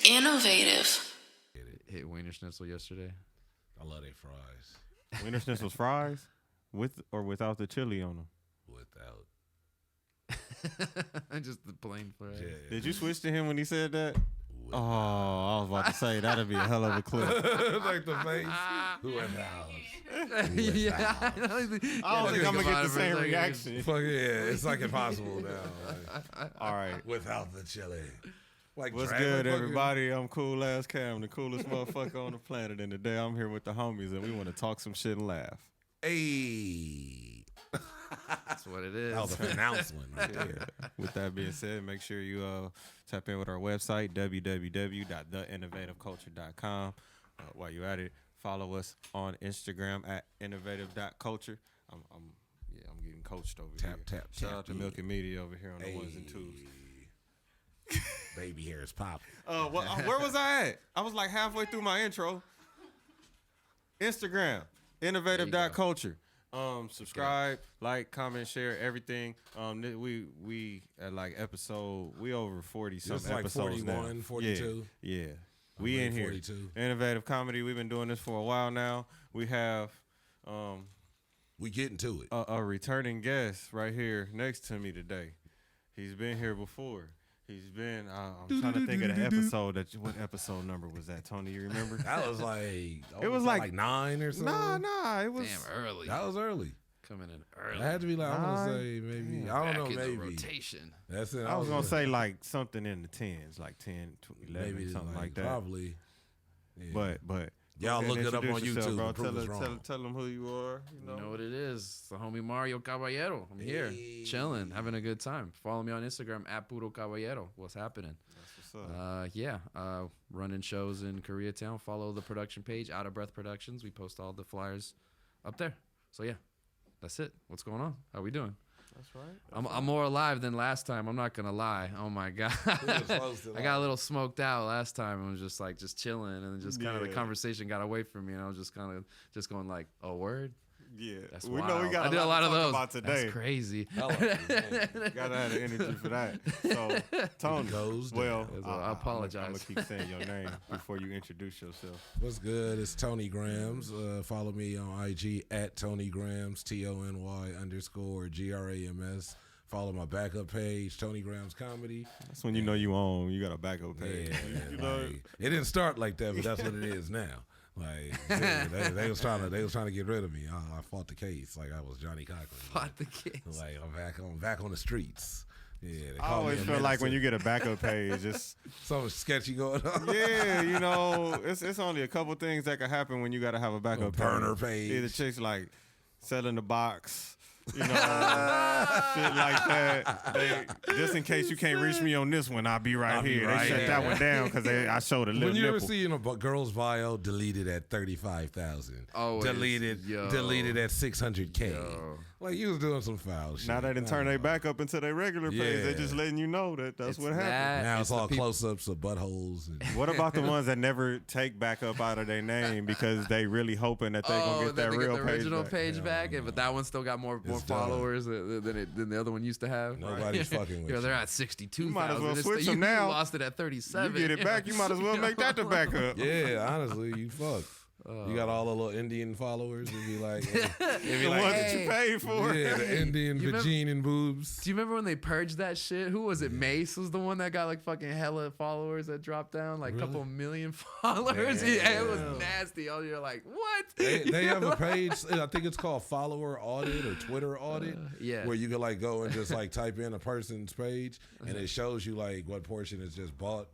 Innovative. Hit Wiener Schnitzel yesterday. I love their fries. Wiener Schnitzel's fries? With or without the chili on them? Without. Just the plain fries. Yeah. Did you switch to him when he said that? Without. Oh, I was about to say that'd be a hell of a clip. Like the face. Without. Yeah, I don't think I'm gonna get the same reaction. Fuck yeah, it's like impossible now. Like, All right. without the chili. Like What's Dragon good, fucking- everybody? I'm Coolazzcam, the coolest motherfucker on the planet. And today I'm here with the homies, and we want to talk some shit and laugh. Hey. That's what it is. That was a pronounced one right there. With that being said, make sure you tap in with our website, www.theinnovativeculture.com. While you're at it, follow us on Instagram at innovative.culture. I'm getting coached over here. Tap. Shout out to Milk and Media over here on the ones and twos. Baby hair is popping. Where was I at? I was like halfway through my intro. Instagram, innovative.culture. Subscribe, like, comment, share, everything. We at like episode, we over 40 some It's like episodes 41, now. 42. Yeah. We in here. 42. Innovative comedy. We've been doing this for a while now. We have We getting to it. a returning guest right here next to me today. He's been here before. He's been. I'm trying to think of the episode. What episode number was that, Tony? You remember? That was like It was like 9 or something. Nah. It was Damn early. That was early. Coming in early. That had to be like, I'm gonna say maybe. Yeah. I don't Back know, in maybe. the rotation. That's it. I was gonna say like something in the tens, like 10, 11, maybe something like that. Probably. Yeah. But Y'all go ahead look and it up on introduce yourself, YouTube bro. and prove us wrong. Tell them who you are. You know what it is. It's the homie Mario Caballero. I'm here, chilling, having a good time. Follow me on Instagram at Puro Caballero. What's happening? That's what's up. Running shows in Koreatown. Follow the production page, Out of Breath Productions. We post all the flyers up there. So yeah, that's it. What's going on? How we doing? That's right. I'm more alive than last time. I'm not gonna lie. Oh my god, I got a little smoked out last time. I was just chilling, and just kind of the conversation got away from me, and I was just kind of going like, "Oh, word." Yeah, That's we wild. know we got I did a lot of to talk those. about today. That's crazy. Gotta have the energy for that. So, Tony, goes down. well, I apologize. I'm gonna keep saying your name before you introduce yourself. What's good? It's Tony Grams. Follow me on IG at Tony Grams, TONY_GRAMS. Follow my backup page, Tony Grams Comedy. That's when you know you own. You got a backup page. Yeah, you know. like, it didn't start like that, but that's what it is now. Like they was trying to get rid of me. I fought the case like I was Johnny Cochran. Fought the case. Like I'm back on the streets. Yeah, they I call always me a feel like when menace. you get a backup page, it's something sketchy going on. yeah, you know, it's only a couple things that could happen when you got to have a backup burner page. Either chicks like selling the box, you know, shit like that. Just in case you can't reach me on this one, I'll be right here. They shut that one down because I showed a little When you ever nipple. see a girl's bio deleted at 35,000, Always. deleted at 600K, like you was doing some foul shit. Now they didn't turn their back up into their regular page. They Yeah. just letting you know that that's what happened. Now it's the all people- close-ups of buttholes. And What about the ones that never take back up out of their name because they really hoping that they gonna get that they real the page original back? page back, but that one still got more It's followers than the other one used to have. Nobody's fucking with They're you. at 62,000. You might as well switch you them now. lost it at 37. You get it back, you might as well make that the backup. Yeah, honestly, you fucked. You got all the little Indian followers. It'd be like, The ones that you paid for. yeah, the Indian You remember- vagine and boobs. Do you remember when they purged that shit? Who was it? Mace was the one that got like fucking hella followers that dropped down, like a couple million followers. Damn. Yeah, it was nasty. Oh, you're like, what? They have a page. I think it's called Follower Audit or Twitter Audit. Yeah. Where you can like go and just like type in a person's page, and it shows you like what portion is just bought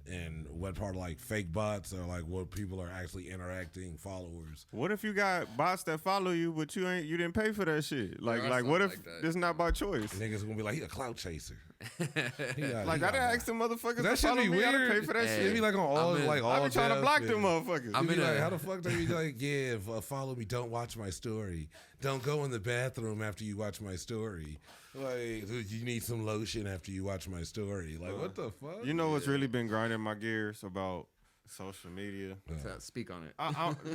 and what part of like fake bots or like what people are actually interacting followers. What if you got bots that follow you, but you didn't pay for that shit? Like are what if some like that. this not by choice? Niggas gonna be like, he a clout chaser. Like I didn't ask them motherfuckers That to should follow be me. I didn't weird. pay for that It shit. be like on all I'm in- like all. I be trying to death block and- them motherfuckers. I'm Be in like, a- how the fuck they be like, yeah, follow me, don't watch my story. Don't go in the bathroom after you watch my story. Like, you need some lotion after you watch my story. Like, what the fuck? You know what's really been grinding my gears about social media? Speak on it.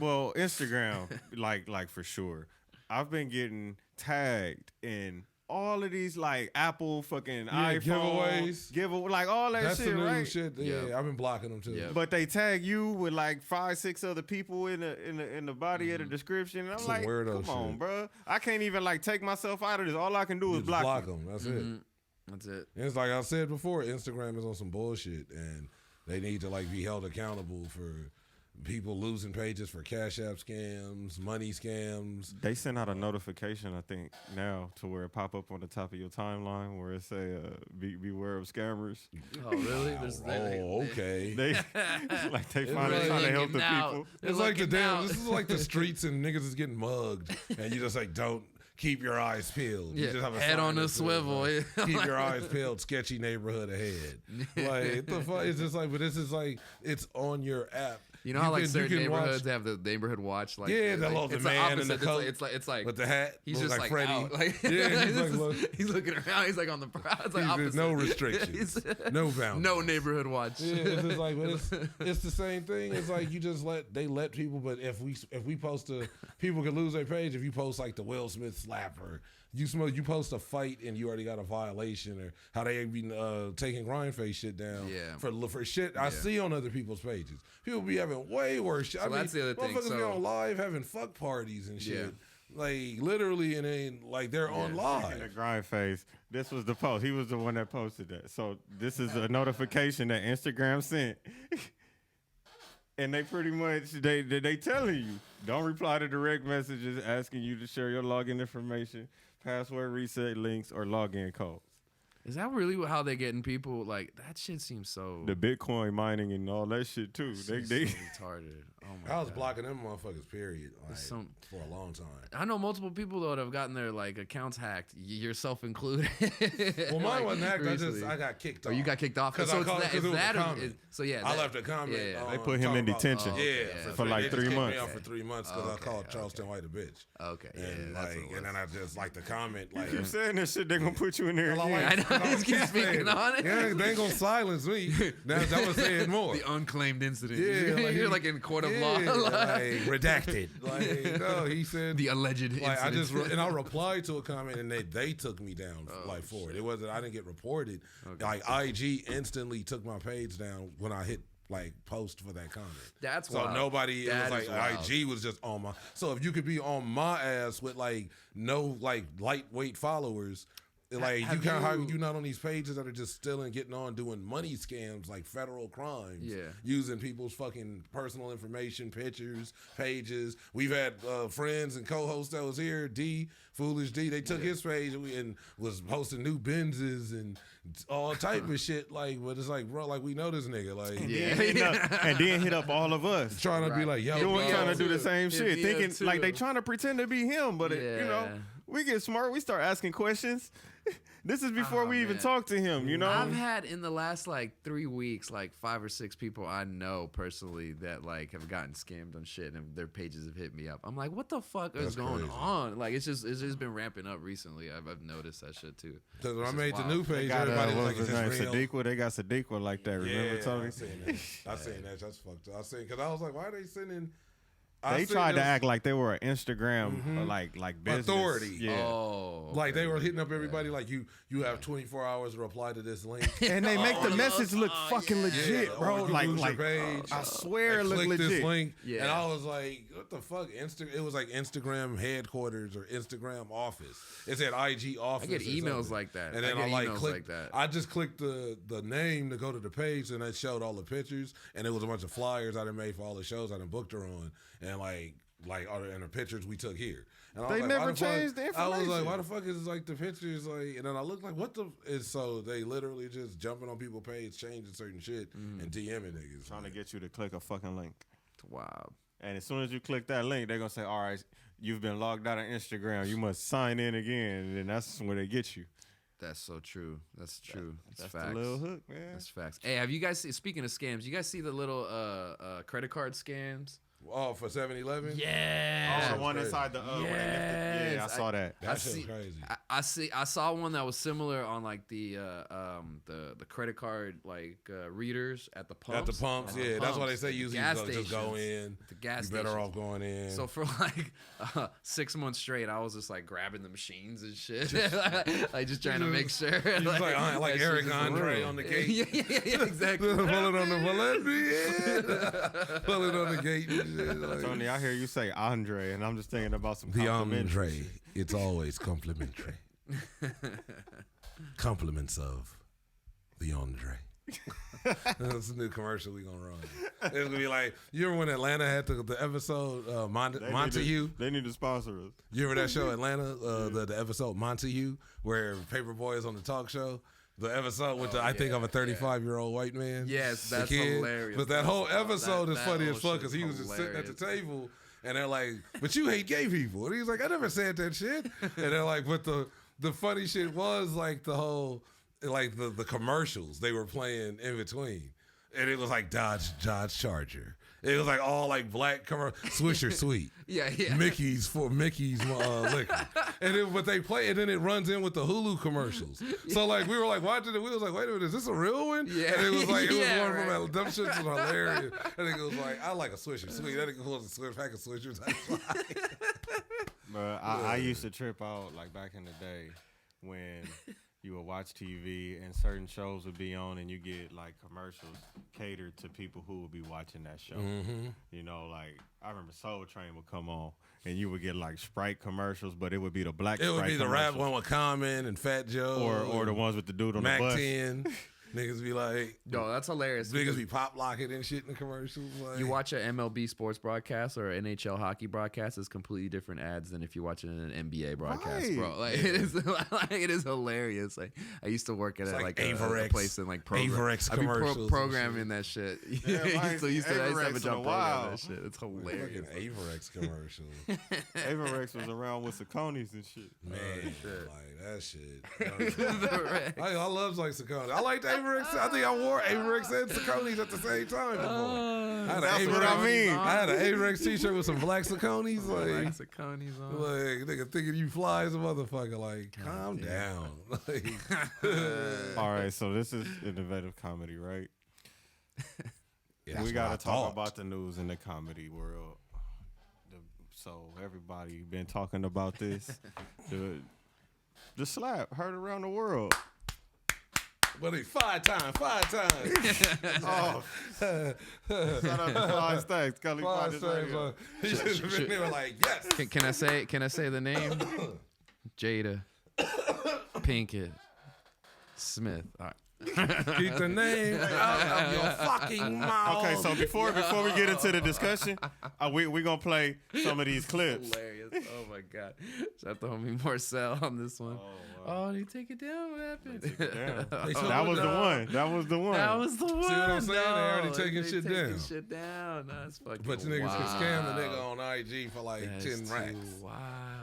Well, Instagram, like for sure. I've been getting tagged in all of these like Apple fucking iPhone giveaways, like all that That's shit, the new right? shit. Yeah, I've been blocking them too. Yep. But they tag you with like 5-6 other people in the body of the description, and I'm Some like, weirdo come on, shit. bro. I can't even like take myself out of this. All I can do is Just block them. That's it. That's it. And it's like I said before, Instagram is on some bullshit, and they need to like be held accountable for people losing pages for Cash App scams, money scams. They send out a notification, I think, now to where it pop up on the top of your timeline where it say, beware of scammers. Oh, really? Okay. They like they finally trying to help the people. It's like the damn. This is like the streets and niggas is getting mugged, and you just like don't keep your eyes peeled. Yeah, you just have a head sign on that the says, swivel. like, keep your eyes peeled. Sketchy neighborhood ahead. Like what the fuck? It's just like, but this is like it's on your app. You know how like certain neighborhoods have the neighborhood watch, like the man in the coat, it's like with the hat. He's just like Freddy. out. Like, yeah, he's looking around. He's like on the it's like there's no restrictions, no boundaries, no neighborhood watch. Yeah, it's just like, but it's the same thing. It's like you just let people, but if we post people can lose their page if you post like the Will Smith slapper. You post a fight and you already got a violation, or how they be taking Grindface shit down for shit I see on other people's pages. People be having way worse shit. So I mean, that's the other thing. Motherfuckers be on live having fuck parties and shit. Like literally, and then like they're on live. Grindface. This was the post. He was the one that posted that. So this is a notification that Instagram sent. And they pretty much they telling you, don't reply to direct messages asking you to share your login information, password reset links, or login codes. Is that really how they getting people? Like that shit seems so. The Bitcoin mining and all that shit too. They retarded. Oh my I was God. blocking them motherfuckers. Period. Like, for a long time. I know multiple people though that have gotten their like accounts hacked, yourself included. Well, mine like, wasn't hacked. I got kicked off. Oh, you got kicked off because so it was a comment. I left a comment. They put him in detention. For like 3 months. They me out for 3 months because I called Charleston White a bitch. Okay. And and then I just like the comment. Like, you keep saying that shit, they gonna put you in there. I know. He keeps speaking on it. Yeah, they ain't gonna silence me. That was saying more. The unclaimed incident. Yeah, You're like in court of law. Like, redacted. Like, no, he said the alleged incident. I just and I replied to a comment and they took me down for it. It wasn't. I didn't get reported. Okay, like IG instantly took my page down when I hit like post for that comment. That's so wild. nobody. That it was like IG was just on my. So if you could be on my ass with like no like lightweight followers. Like you not on these pages that are just stealing, getting on, doing money scams like federal crimes. Yeah, using people's fucking personal information, pictures, pages. We've had friends and co-hosts that was here. Foolish D. They took his page and was posting new Benzes and all type of shit. Like, but it's like, bro, like we know this nigga. Like, and then hit up all of us trying to be like, yo, trying to do the same shit, thinking like they trying to pretend to be him, but you know, we get smart. We start asking questions. This is before we even talk to him, you know? I've had in the last like 3 weeks, like 5 or 6 people I know personally that like have gotten scammed on shit and their pages have hit me up. I'm like, what the fuck is going on? Like it's just been ramping up recently. I've noticed that shit too. Because when I made the new page, everybody was like, it's Sadiqa, they got Sadiqa like that. Remember, Tony? I seen that. That's fucked up. I seen because I was like, why are they sending? They tried to act like they were an Instagram like business authority. Yeah. Like they were hitting up everybody like you have 24 hours to reply to this link. And they make the message look fucking legit, bro. Like page. I swear it looked legit. This link. And I was like, what the fuck? It was like Instagram headquarters or Instagram office. It said IG office. I get emails like that. And then I clicked that. I just clicked the name to go to the page and it showed all the pictures and it was a bunch of flyers I done made for all the shows I done booked her on. And and the pictures we took here. And they never changed the information. I was like, why the fuck is like the pictures like? And then I looked like, what the is so they literally just jumping on people's page, changing certain shit and DMing niggas, trying to get you to click a fucking link. Wow. And as soon as you click that link, they're gonna say, all right, you've been logged out of Instagram. You must sign in again, and then that's where they get you. That's so true. That's true. That's facts. the little hook, man. That's facts. Hey, have you guys speaking of scams? You guys see the little credit card scams? Oh, for 7-Eleven? Yeah. Oh, the one inside the when they lifted. Yeah, I saw that. That shit was crazy. I saw one that was similar on like the credit card readers at the pumps. At the pumps, yeah. That's why they say usually just go in. The gas You're better stations. off going in. So for 6 months straight, I was just like grabbing the machines and shit, like just trying to make sure. like Eric Andre on the gate. yeah, exactly. Pull it on the gate. Tony, I hear you say Andre, and I'm just thinking about some the compliments. Andre. It's always complimentary. Compliments of the Andre. That's a new commercial we gonna run. It's gonna be like, you remember when Atlanta had the episode Montague? They need to sponsor us. You remember that show Atlanta? The episode Montague, where Paperboy is on the talk show. The episode with I think I'm a 35-year-old white man. Yes, that's hilarious. But that whole episode is funny as fuck because he was just sitting at the table and they're like, "But you hate gay people," and he's like, "I never said that shit." And they're like, "But the funny shit was like the whole the commercials they were playing in between, and it was like Dodge Charger." It was like all like black Swisher Sweet. Yeah. Mickey's liquor. But they play and then it runs in with the Hulu commercials. So like we were like watching it, we was like, wait a minute, is this a real one? Yeah. And it was like one from them shits was hilarious. And it was like, I like a Swisher Sweet. That nigga was a pack of Swishers. But I used to trip out like back in the day when you would watch TV and certain shows would be on and you get like commercials catered to people who would be watching that show. Mm-hmm. You know, like I remember Soul Train would come on and you would get like Sprite commercials, but it would be the black Sprite It would be the rap one with Common and Fat Joe. Or the ones with the dude on Mac the bus. 10. Niggas be like, no, that's hilarious. Niggas be pop locking and shit in the commercials. Like. You watch an MLB sports broadcast or an NHL hockey broadcast, it's completely different ads than if you're watching an NBA broadcast, bro. Like it is hilarious. Like I used to work at a place in like Averex commercials. I'd be programming that shit. Yeah, so I used to have a jump program that shit. It's hilarious. Averex commercial. Averex was around with Sauconys and shit. Man, like that shit. I love like Saucony. I like the Averex. I think I wore Averex and Sauconys at the same time before. That's what I mean. I had an Averex t-shirt with some black Sauconys. Black Sauconys on. Like, nigga thinking you fly as a motherfucker. Like, calm down. All right, so this is innovative comedy, right? Yeah, we got to talk about the news in the comedy world. So everybody been talking about this. The slap heard around the world. But it's 5 times. Oh, shout out to 5 stacks. 5 stacks. He should have been there like, yes. Can I say the name? Jada Pinkett Smith. All right. Keep the name out of your fucking mouth. Okay, so before we get into the discussion, we gonna play some of these clips. Hilarious. Oh my god. Shout out to homie Marcel on this one. Oh, they take it down. What happened? That was the one. That was the one. See what I'm saying? They already taking they shit down. Shit down. No, that's fucking But you niggas can scam a nigga on IG for like 10 racks. Wow.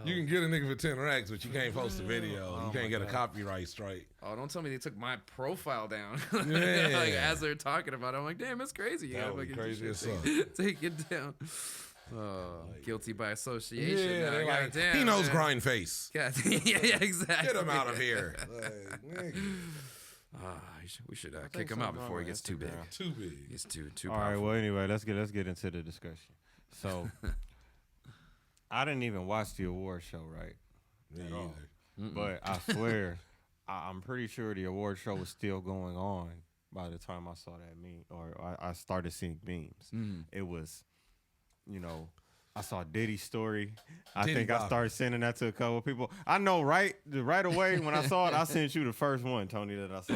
You can get a nigga for 10 racks, but you can't post a video. You can't get a copyright strike. Oh, don't tell me they took my profile down. Yeah. Like as they're talking about it, I'm like, damn, that's crazy. That would be crazy as fuck. Take it down. Guilty by association. Yeah, now. like, Damn, he knows man. grind face. Yeah, exactly. Get him out of here. Like, we should kick him out before he gets too big. Too big. He's too All powerful. right. Well, anyway, let's get into the discussion. So, I didn't even watch the award show, right? Me either. But I swear, I'm pretty sure the award show was still going on by the time I saw that meme, or I started seeing memes. It was, I saw Diddy's story. I started sending that to a couple of people. I know right away when I saw it, I sent you the first one, Tony, that I saw.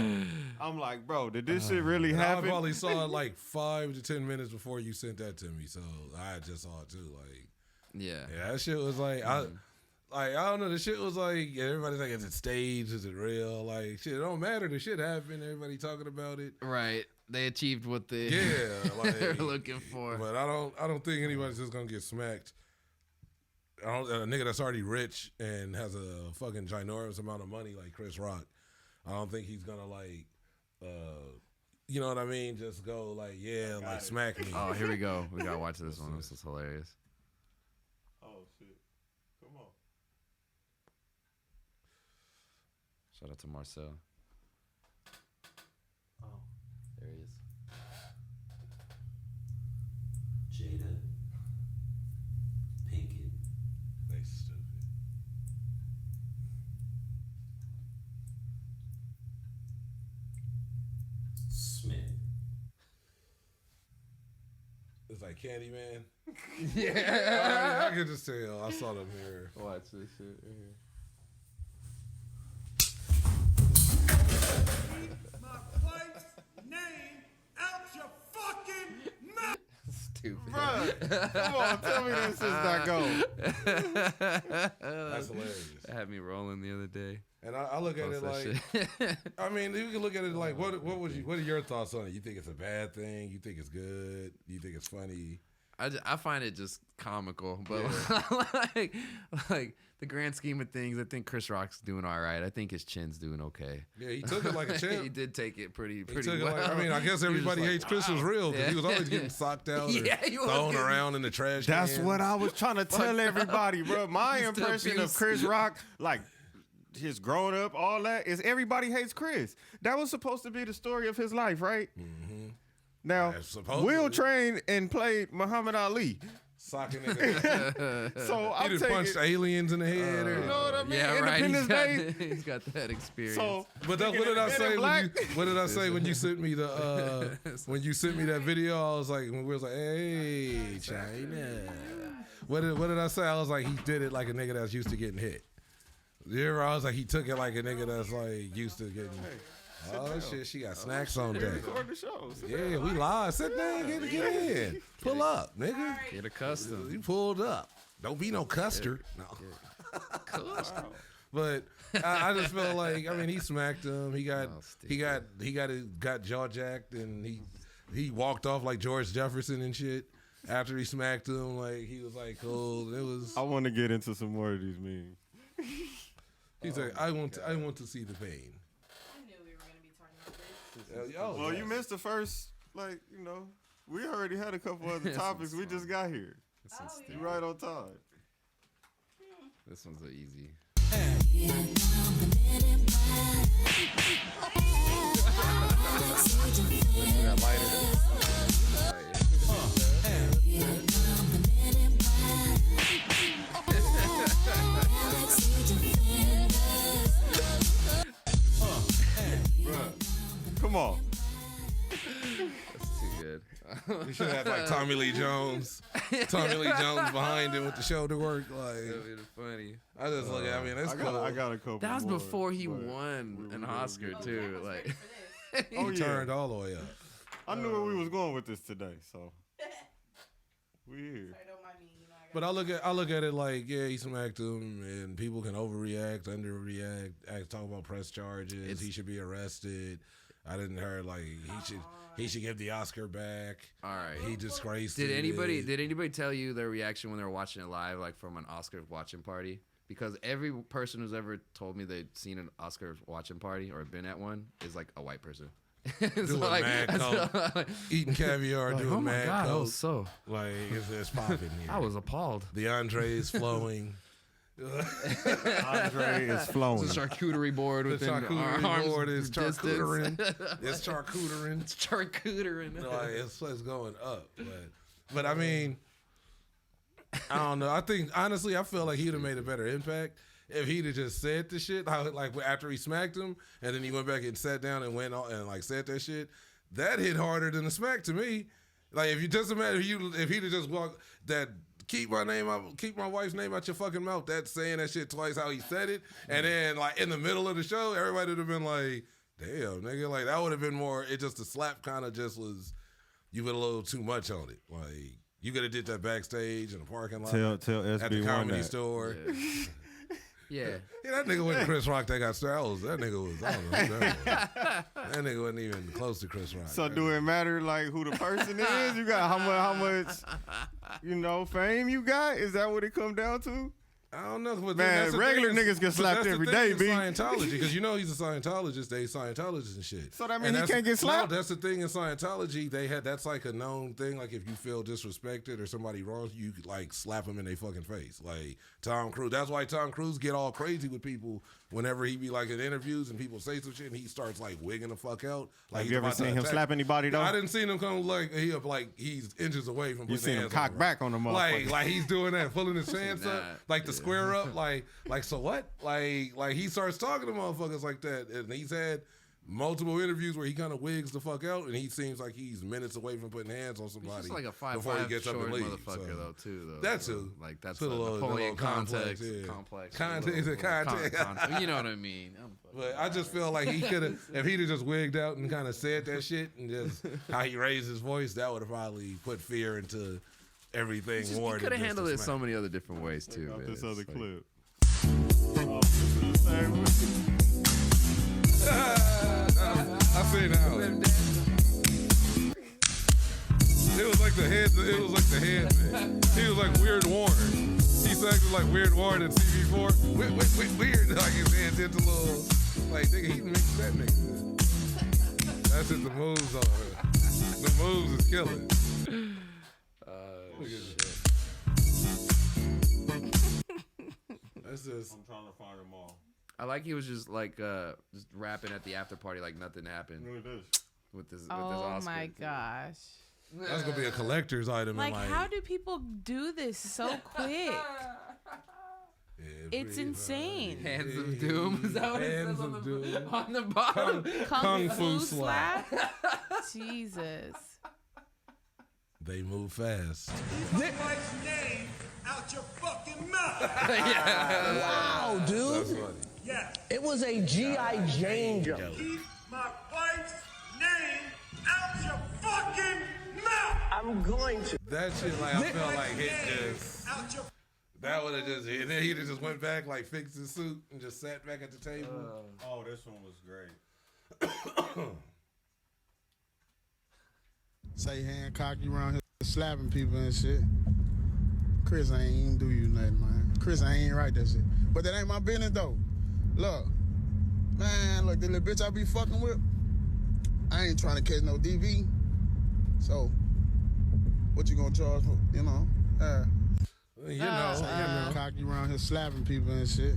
I'm like, bro, did this shit really happen? I probably saw it like 5 to 10 minutes before you sent that to me, so I just saw it too. Like, yeah, that shit was like, I don't know. The shit was like, everybody's like, is it staged? Is it real? Like, shit, it don't matter. The shit happened. Everybody talking about it. Right. They achieved what they they're looking for. But I don't think anybody's just gonna get smacked. A nigga that's already rich and has a fucking ginormous amount of money like Chris Rock. I don't think he's gonna you know what I mean? Just go like, yeah, like smack me. Oh, here we go. We gotta watch this one. This is hilarious. Oh shit! Come on. Shout out to Marcel. Oh, There he is. Jada Pinkett. They stupid. Smith. It's like Candyman. Yeah. I could just tell. I saw them here. Watch this shit right here. My wife's name out your fucking mouth. Stupid. Bruh, come on, tell me that shit's not gold. That's hilarious. That had me rolling the other day. And I look at it Post like, that shit. I mean, you can look at it like, what are your thoughts on it? You think it's a bad thing? You think it's good? You think it's funny? I find it just comical, but like the grand scheme of things, I think Chris Rock's doing all right. I think his chin's doing okay. Yeah, he took it like a champ. He did take it pretty He took it well. like, I mean, I guess He was everybody like, hates Chris was real because he was always Yeah. getting socked out Yeah, or he was thrown getting- around in the trash That's cans. what I was trying to tell everybody, bro. My He's still impression of abused. Chris Rock, like his growing up, all that, is everybody hates Chris. That was supposed to be the story of his life, right? Mm-hmm. Now, supposedly. Will trained and played Muhammad Ali. Socking niggas. So He I'm done taking, punched aliens in the head. you know what I mean? Yeah, right. Independence Day. He's got that experience. So, But that's what did I Men in say? Black. What did I say when you sent me the when you sent me that video? I was like, when we was like, hey, China. What did I say? I was like, he did it like a nigga that's used to getting hit. Yeah, I was like, he took it like a nigga that's like used to getting. Oh shit, she got snacks on deck. record the shows. Yeah, we live. Sit down, get in. Pull up, nigga. Get accustomed. You pulled up. Don't be no custer. No. But I just felt like, I mean, he smacked him. He got jaw jacked, and he walked off like George Jefferson and shit. After he smacked him, like he was like cool. It was. I want to get into some more of these memes. He's like, I want to see the pain. I knew we were going to be talking about this. Oh, Well, yes. you missed the first, like, you know, we already had a couple other topics. We just got here. This one's Oh, stupid. You right on time. This one's a easy. We got lighter. Come on. That's too good. We should have like Tommy Lee Jones. Tommy Lee Jones behind him with the shoulder work. Like That'd be funny. I just look at. I mean, it's cool. I got a couple. That was more, before he but won we an will Oscar get- too. Was Like, ready for this. Oh, He yeah. turned all the way up. I knew where we was going with this today, so we here. Sorry, don't mind me. You know, But I look at it like, yeah, he smacked him, and people can overreact, underreact, talk about press charges. He should be arrested. I didn't hear like he should give the Oscar back. all right. He disgraced. Did it. anybody tell you their reaction when they were watching it live, like from an Oscar watching party? Because every person who's ever told me they'd seen an Oscar watching party or been at one is like a white person. Doing mad coke, eating caviar, like, doing oh my mad god, I coke. was so Like it's popping here. I was appalled. The entree is flowing. Andre is flowing. It's a charcuterie board The within charcuterie arms board is distance. charcuterie. It's charcuterie. It's charcuterie. Like it's going up, but I mean, I don't know. I think honestly, I feel like he'd have made a better impact if he'd have just said the shit. Like after he smacked him, and then he went back and sat down and went on and like said that shit. That hit harder than the smack to me. Like if you just imagine if he'd have just walked that. Keep my wife's name out your fucking mouth. That's saying that shit twice how he said it. And then like in the middle of the show, everybody would have been like, damn, nigga. Like that would have been more, it just the slap kind of just was, you put a little too much on it. Like you could have did that backstage in the parking lot. Tell at the SB1 comedy that. store. Yeah. Yeah, that nigga wasn't Chris Rock that got started. That nigga was, I don't know who that was. That nigga wasn't even close to Chris Rock. So do it matter like who the person is? You got how much you know fame you got? Is that what it come down to? I don't know, but Man, that's the regular thing niggas get slapped every day, B. Scientology, because you know he's a Scientologist. They Scientologists and shit. So that means he can't get slapped? No, that's the thing in Scientology. That's like a known thing. Like if you feel disrespected or somebody wrongs you, could like slap them in their fucking face. Like Tom Cruise. That's why Tom Cruise get all crazy with people whenever he be like in interviews and people say some shit and he starts like wigging the fuck out. Like you ever seen him slap anybody though? I didn't see him come like he's inches away from. You seen him cock back on the motherfucker. Like he's doing that, pulling his hands up, like the square up, like so what? Like he starts talking to motherfuckers like that, and he's had multiple interviews where he kind of wigs the fuck out, and he seems like he's minutes away from putting hands on somebody. He's like a 5'5" before he gets up and leaves. Motherfucker though too though. That too. Like that's the Napoleon complex. Context. You know what I mean? But I just feel like he could have, if he'd have just wigged out and kind of said that shit and just how he raised his voice, that would have probably put fear into everything more. He could have handled it so many other different ways too. Man. This other clip. I see now. It was like the head thing. He was like Weird Warren. He acted like Weird Warren in TV4. Weird. Like his hand did the little, like, nigga, he mixed that nigga. That's what the moves are. The moves is killing. That's just. I'm trying to find them all. I like he was just like just rapping at the after party like nothing happened. Look at this. With this Oh Oscar my thing. gosh. That's gonna be a collector's item. Like, how do people do this so quick? It's insane. Hands of Doom. Is that what it Hands says on of the, Doom. on the bottom? Kung Fu slap. Jesus. They move fast. Keep my wife's name out your fucking mouth. Wow, dude. That's funny. Yes. It was a G.I. Jane jump. Keep my wife's name out your fucking mouth. I'm going to. That shit, like, I felt like it just. Out your That would have just, and then he'd have just went back, like fixed his suit and just sat back at the table. Oh, this one was great. Say Hancock, you around here slapping people and shit. Chris ain't even do you nothing, man. Chris ain't right that shit. But that ain't my business though. Look, man, look, the little bitch I be fucking with, I ain't trying to catch no DV. So, what you gonna charge for, you know? You know, Hancock, you around here slapping people and shit.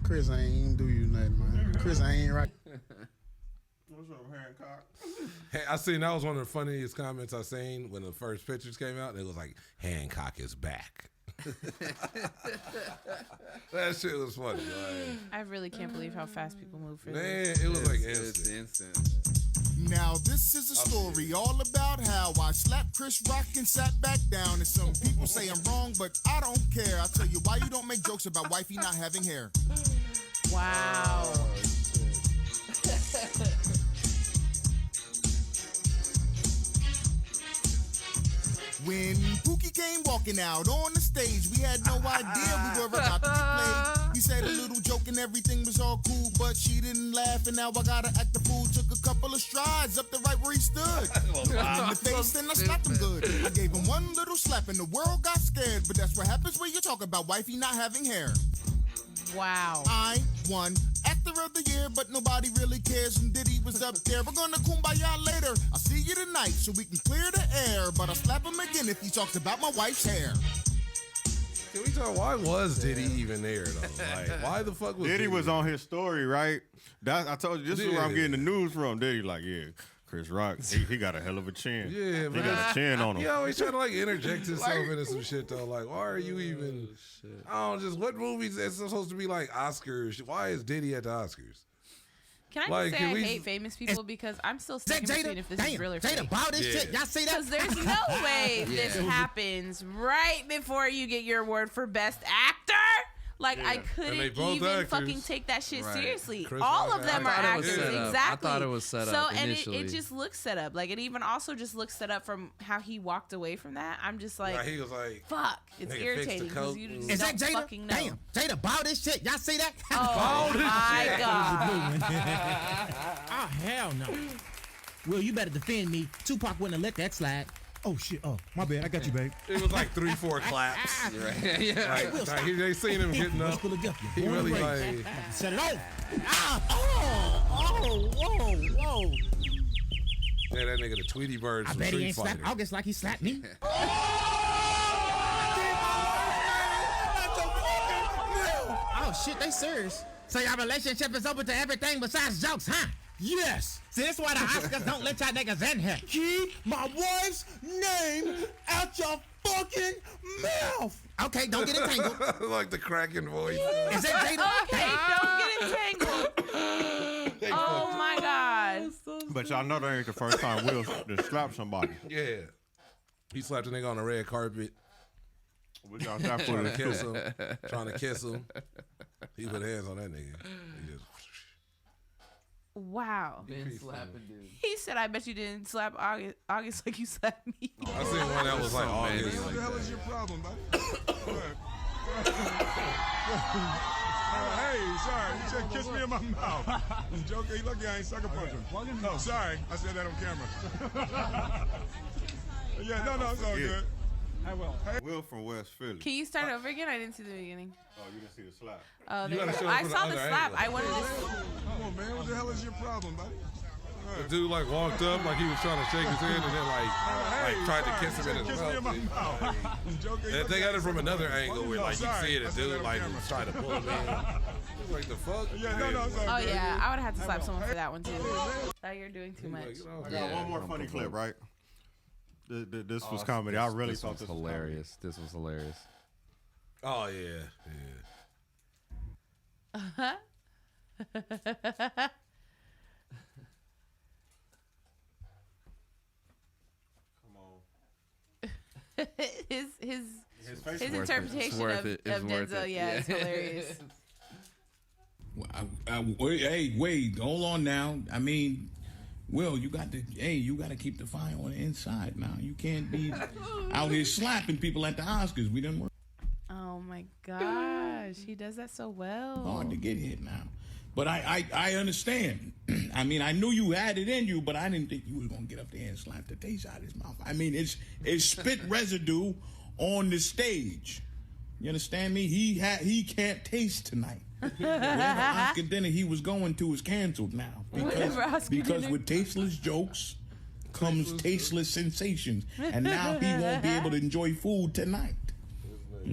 Chris ain't even do you nothing, man. Chris ain't right. What's up, Hancock? Hey, I seen that was one of the funniest comments I seen when the first pictures came out. And it was like, Hancock is back. That shit was funny. Like, I really can't believe how fast people move for man, this. it was like It's instant. instant. Now this is a story all about how I slapped Chris Rock and sat back down. And some people say I'm wrong, but I don't care. I'll tell you why you don't make jokes about wifey not having hair. Wow. When Pookie came walking out on the stage, we had no idea we were about to get played. He said a little joke and everything was all cool, but she didn't laugh, and now I gotta act the fool. Took a couple of strides up the right where he stood. In the face, and I slapped him good. I gave him one little slap, and the world got scared. But that's what happens when you talk about wifey not having hair. Wow. I won Actor of the Year, but nobody really cares. And Diddy was up there. We're gonna kumbaya later. I'll see you tonight so we can clear the air. But I'll slap him again if he talks about my wife's hair. Can we talk, why was Diddy even there, though? Like, why the fuck was Diddy was on his story, right? I told you, this is where I'm Yeah. getting the news from. Diddy like, yeah, Chris Rock, he got a hell of a chin. Yeah, He got a chin on him. He always trying to like interject himself into some shit though. Like, why are you even? I don't just what movies it's supposed to be like Oscars? Why is Diddy at the Oscars? Can I Like, just say can I we- hate famous people because I'm still stuck in between if this is real or Jada, fake. about this Yeah. shit. Y'all see that? Because there's no way this happens right before you get your award for Best Actor. Like, I And couldn't they both even actors. fucking take that shit Right. seriously. Chris All Rock of them actor. are I thought it was actors, set up. exactly. I thought it was set so, up and initially. it just looks set up. Like, it even also just looks set up from how he walked away from that. I'm just like, Like, he was like, fuck. It's nigga, fix the irritating because coat you and- just Is that don't Jada? fucking know. Damn, Jada, about this shit. Y'all see that? Oh, my God. Oh, hell no. Will, you better defend me. Tupac wouldn't have let that slide. Oh shit! Oh, my bad. I got you, babe. It was like 3-4 claps. Right. Yeah. Like, they seen him getting up. He really like set it off. Whoa. Yeah, that nigga the Tweety Bird I from bet he Street ain't Fighter. slapped August like he slapped me. Oh shit, they serious. So your relationship is open to everything besides jokes, huh? Yes. See, that's why the Oscars don't let y'all niggas in here. Keep my wife's name out your fucking mouth. Okay, don't get entangled. Like the cracking voice. Is it Jada? Okay, don't get entangled. Oh my God. But y'all know that ain't the first time Will just slapped somebody. Yeah. He slapped a nigga on the red carpet. What y'all slap for Trying to this kiss too? him. Trying to kiss him. He put hands on that nigga. He just... Wow. Been slapping dude. He said, "I bet you didn't slap August like you slapped me." I seen one that was like August. What the hell is your problem, buddy? Hey, sorry. You said kiss me in my mouth. I'm joking. Lucky I ain't sucker punching. No, sorry. I said that on camera. Yeah, no, it's all good. I will. Will from West Philly. Can you start over again? I didn't see the beginning. Oh, you didn't see the slap. Oh, You there gotta you go. show it I from saw the the other slap. angle. I wanted to. Come on, man. What the hell is your problem, buddy? The dude like walked up like he was trying to shake his hand and then like tried to kiss him in his Kiss me in my mouth. mouth. I'm joking. And they got it from another angle where like you see it, a dude like was trying to pull him in. It's like the fuck. Yeah, no, it's all Oh good. yeah, I would have had to slap someone for that one too. Thought you're doing too much. I got one more funny clip, right? This was comedy. I really thought this was hilarious. This was hilarious. Oh yeah, Come on. his interpretation of Denzel, yeah, it's hilarious. Wait, hold on now. I mean, Will, you got to keep the fire on the inside now. You can't be out here slapping people at the Oscars. We done work Oh my gosh, he does that so well. hard to get hit now. But I understand. I mean, I knew you had it in you, but I didn't think you was gonna get up there and slap the taste out of his mouth. I mean, it's spit residue on the stage. You understand me? He can't taste tonight. Whatever Oscar dinner he was going to is canceled now because with tasteless jokes comes tasteless sensations, and now he won't be able to enjoy food tonight.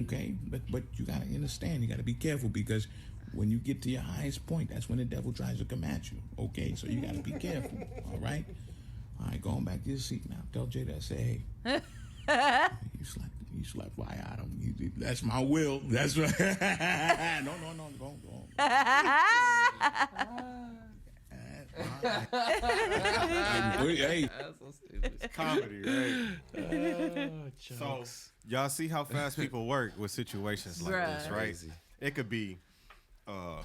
Okay, but you gotta understand. You gotta be careful because when you get to your highest point, that's when the devil tries to come at you. Okay, so you gotta be careful. All right, going back to your seat now. Tell Jada, say, hey, you slept by Adam. That's my will. That's right. No, go on. Hey, That's so stupid. It's comedy, right? So y'all see how fast people work with situations like this, right? Crazy. It could be, damn,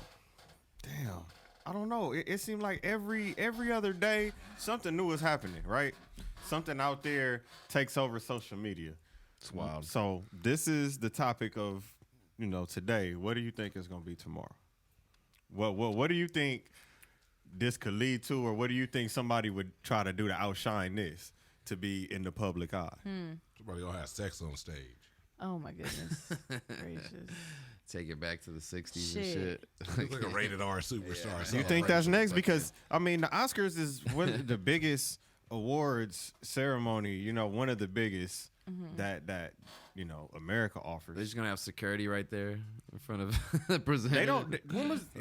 I don't know. It seemed like every other day something new is happening, right? Something out there takes over social media. It's wild. So this is the topic of, today. What do you think is going to be tomorrow? What do you think this could lead to, or what do you think somebody would try to do to outshine this to be in the public eye? Somebody gonna have sex on stage. Oh my goodness gracious. Take it back to the 60s Shit. and shit. It's like a rated R superstar. You think that's next? Because I mean, the Oscars is one of the biggest awards ceremony. One of the biggest that America offers. They're just gonna have security right there in front of the presenter. They don't.